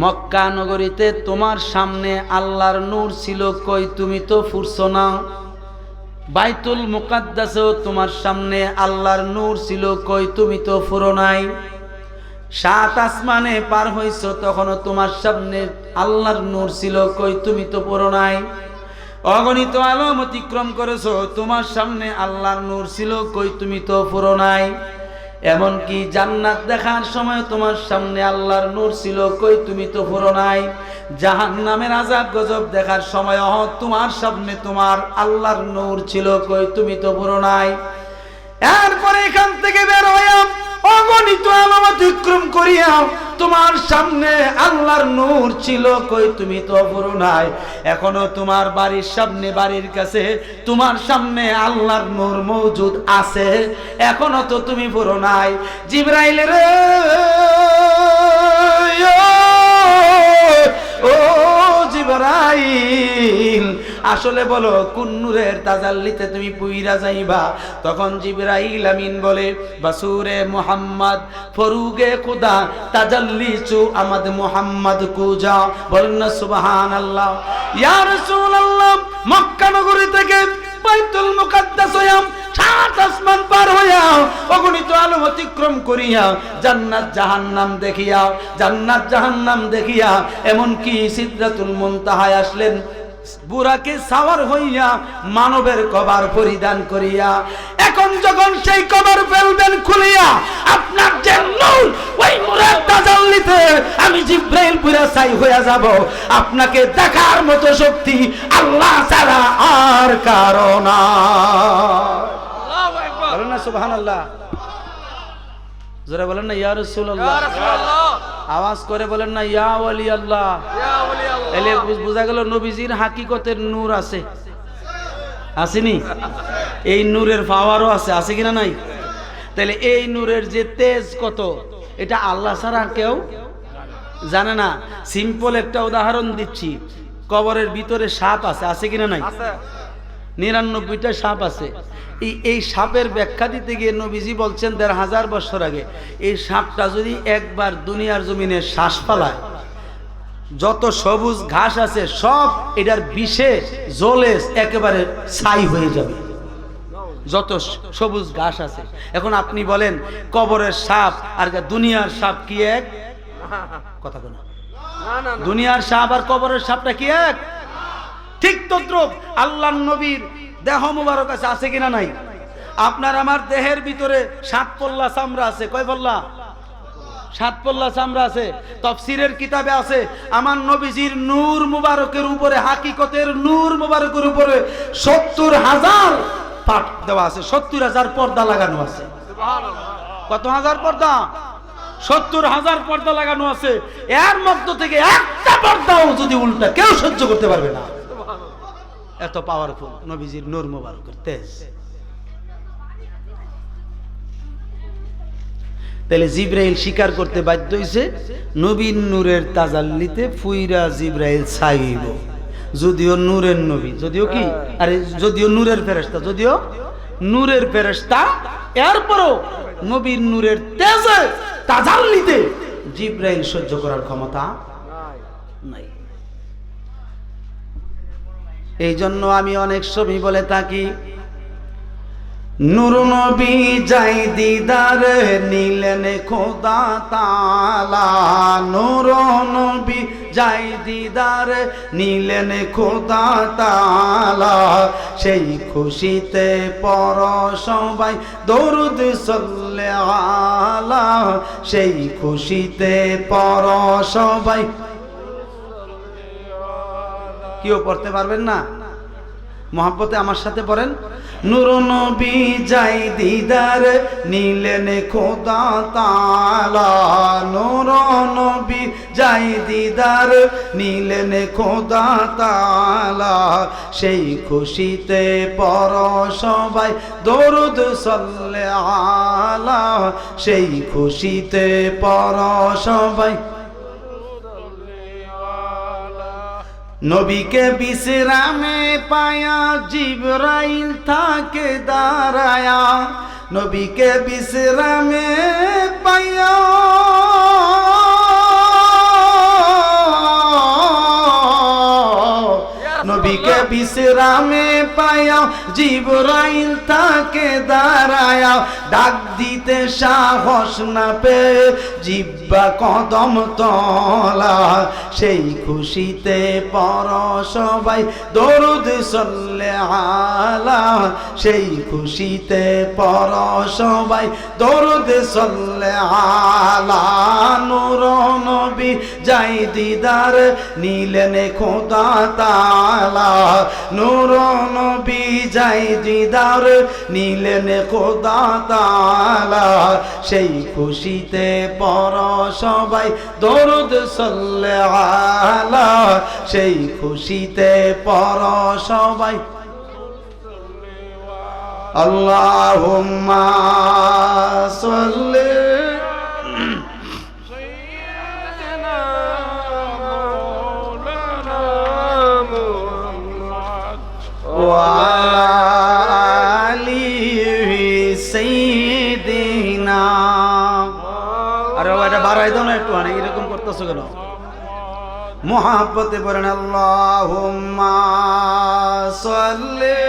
মক্কা নগরীতে তোমার সামনে আল্লাহর নূর ছিল, কই তুমি তো ফুরছো না। বাইতুল মুকাদ্দাসেও তোমার সামনে আল্লাহর নূর ছিল, কই তুমি তো ফুরো নাই। 7 আসমানে পার হইছো, তখনও তোমার সামনে আল্লাহর নূর ছিল, কই তুমি তো পুরো নাই। অগণিত আলম অতিক্রম করেছো, তোমার সামনে আল্লাহর নূর ছিল, কই তুমি তো পুরো নাই। এমনকি জান্নাত দেখার সময় তোমার সামনে আল্লাহর নূর ছিল, কই তুমি তো পুরো নাই। জাহান্নামের আযাব গজব দেখার সময় তোমার সামনে তোমার আল্লাহর নূর ছিল, কই তুমি তো পুরো নাই। এরপরে এখান থেকে বের হইয়া অগণিত আলম অতিক্রম করিয়া তোমার সামনে আল্লাহর নূর ছিল, কই তুমি তো পুরো নাই। এখনো তোমার বাড়ির সামনে, বাড়ির কাছে তোমার সামনে আল্লাহর নূর মওজুদ আছে, এখনো তো তুমি পুরো নাই। জিবরাইল রে, ও জিবরাইল, আসলে বলো কোন নূরের তাজাল্লিতে তুমি পুইরা যাইবা? তখন জিবরাইল আমিন বলে, বাসুরে মুহাম্মদ ফরুগে খুদা তাজাল্লি চু আমাদ মুহাম্মদ কুজা। বলেন না সুবহানাল্লাহ। ইয়া রাসূলুল্লাহ, মক্কা নগরী থেকে বাইতুল মুকাদ্দাস হইয়া 7 আসমান পার হইয়া অগণিত আলো অতিক্রম করিয়া জান্নাত জাহান্নাম দেখিয়া, জান্নাত জাহান্নাম দেখিয়া এমনকি সিদরাতুল মুনতাহায় আসলেন, বুরাকে সাওয়ার হইয়া মানবের কবর পরিধান করিয়া। এখন যখন সেই কবর ফেলবেন খুলিয়া, আপনার যে নূর, ওই নূরের তাজাল্লিতে আমি জিবরাইল পুরা ছাই হইয়া যাব। আপনাকে দেখার মতো শক্তি আল্লাহ ছাড়া আর কারো না। বলেন না সুবহানাল্লাহ, জোরে বলেন না ইয়া রাসূলুল্লাহ, আওয়াজ করে বলেন না ইয়া ওয়ালি আল্লাহ। এলে বোঝা গেল নবীজির হাকিকতের নূর আছে, আসেনি? এই নূরের পাওয়ারও আছে, আছে কিনা নাই? তাহলে এই নূরের যে তেজ কত, এটা আল্লাহ ছাড়া আর কেউ জানে না। সিম্পল একটা উদাহরণ দিচ্ছি, কবরের ভিতরে সাপ আছে, আছে কিনা নাই? 99টা সাপ আছে। এই সাপের ব্যাখ্যা দিতে গিয়ে নবীজি বলছেন 1500 বছর আগে, এই সাপটা যদি একবার দুনিয়ার জমিনে শ্বাস ফালায়, যত সবুজ ঘাস আছে সব এটার বিষে জ্বলে একেবারে ছাই হয়ে যাবে, যত সবুজ ঘাস আছে। এখন আপনি বলেন কবরের সাপ আর দুনিয়ার সাপ কি এক? কথা বলো, দুনিয়ার সাপ আর কবরের সাপটা কি এক? ঠিক তদ্রুপ আল্লাহর নবীর দেহ মুবারক আছে, আছে কিনা নাই? আপনার আমার দেহের ভিতরে 7 পল্লা চামড়া আছে। কয় পল্লা? 7 পল্লা চামড়া আছে। তাফসীরের কিতাবে আছে আমার নবীজির নূর মুবারকের উপরে, হাকিকতের নূর মুবারকের উপরে 70,000 পাট দেওয়া আছে, 70,000 পর্দা লাগানো আছে। কত হাজার পর্দা? 70,000 পর্দা লাগানো আছে। এর মধ্য থেকে একটা পর্দাও যদি উল্টা, কেউ সহ্য করতে পারবে না। এত পাওয়ারফুল নবীজির নূর মুবারকের তেজ। তাহলে জিব্রাইল স্বীকার করতে বাধ্য হইছে, নবীর নূরের তাজাল্লিতে ফুইরা জিব্রাইল ছাইব। যদিও নূরের নবী, যদিও কি, আরে যদিও নূরের ফেরেশতা, যদিও নূরের ফেরেশতা, এরপরও নবীর নূরের তেজে তাজাল্লিতে জিব্রাইল সহ্য করার ক্ষমতা নাই। এই জন্য আমি অনেক সময় বলে থাকি, নূর নবী যাই দিদার নিলেন খোদা তাআলা, নূর নবী যাই দিদার নিলেন খোদা তাআলা, সেই খুশিতে পর সবাই দরুদ সাল্লাল্লাহু আলা, সেই খুশিতে পর সবাই। কেউ পড়তে পারবেন না? মোহাব্বতে আমার সাথে পড়েন, নূর নবী যাই দিদার নিলেন খোদা তাআলা, নূর নবী যাই দিদার নিলেন খোদা তাআলা, সেই খুশিতে পর সবাই দরুদ সাল্লাল্লাহু আলা, সেই খুশিতে পর সবাই। নবীকে বিশ্রামে পায়া জিবরাইল থাকে দাঁড়ায়া, নবীকে বিশ্রামে পায়া নবীকে বিশ্রামে পায়া জিবরাইল থাকে দাঁড়ায়া, ডাক দিতে সাহস না পেয়ে জিহ্বা কদম তলা, সেই খুশিতে পর সবাই দরুদ সাল্লাল্লাহু আলা, সেই খুশিতে পর সবাই দরুদ সাল্লাল্লাহু আলা, নূর নবী যাই দিদার নিলেন খোদা তাআলা, নূর নবী যাই দিদার নিলেন খোদা তাআলা, সেই খুশিতে পর সবাই দরুদ সাল্লাল্লাহু আলা, সেই খুশিতে পর সবাই। আল্লাহুম্মা সাল্লি বাড়াই দাও না একটু, অনেক এরকম করতেছো কেন? মুহাব্বতে পড়েন আল্লাহুম্মা সাল্লি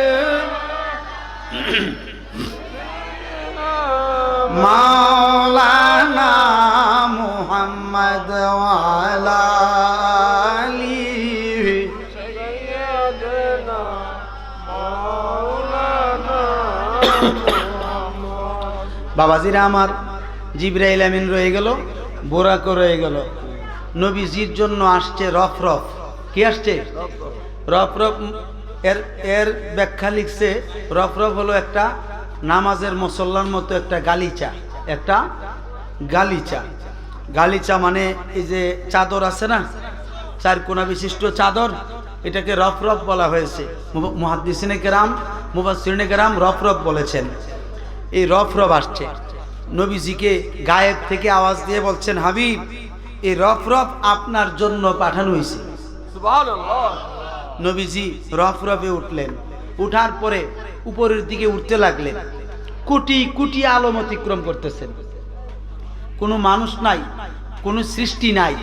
মাওলানা মুহাম্মদ ওয়া আলা আলিহি সাইয়্যিদানা মাওলানা। বাবাজিরা আমার, জিবরাইল আমিন রয়ে গেল, বোরাকও রয়ে গেল। নবীজির জন্য আসছে রফরফ। কি আসছে? রফরফ। এর ব্যাখ্যা লিখছে, রফরফ হলো একটা নামাজের মুসল্লার মতো একটা গালিচা মানে এই যে চাদর আছে না, চার কোনা বিশিষ্ট চাদর, এটাকে রফরফ বলা হয়েছে। মুহাদ্দিসিনে কেরাম, মুফাসসিরিনে কেরাম রফরফ বলেছেন। এই রফরফ আসছে, নবীজিকে গায়েব থেকে আওয়াজ দিয়ে বলছেন, হাবিব এই রফরফ আপনার জন্য পাঠানো হয়েছে। নবীজি রফরফে উঠলেন, উঠার পরে উপরের দিকে উঠতে লাগলেন, কোটি কোটি আলম অতিক্রম করতেছেন, কোনো মানুষ নাই, কোনো সৃষ্টি নাই,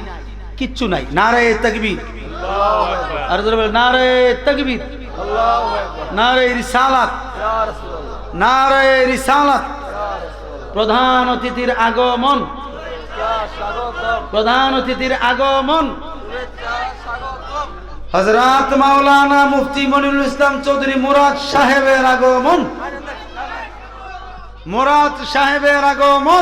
কিচ্ছু নাই। নারায়ে তাকবীর, আর জোরে বলেন নারায়ে তাকবীর, নারায়ে রিসালাত, নারায়ে রিসালাত। প্রধান অতিথির আগমন, প্রধান অতিথির আগমন। হযরত মাওলানা মুফতি মনিরুল ইসলাম চৌধুরী মুরাদ সাহেবের আগমন, মুরাদ সাহেবের আগমন।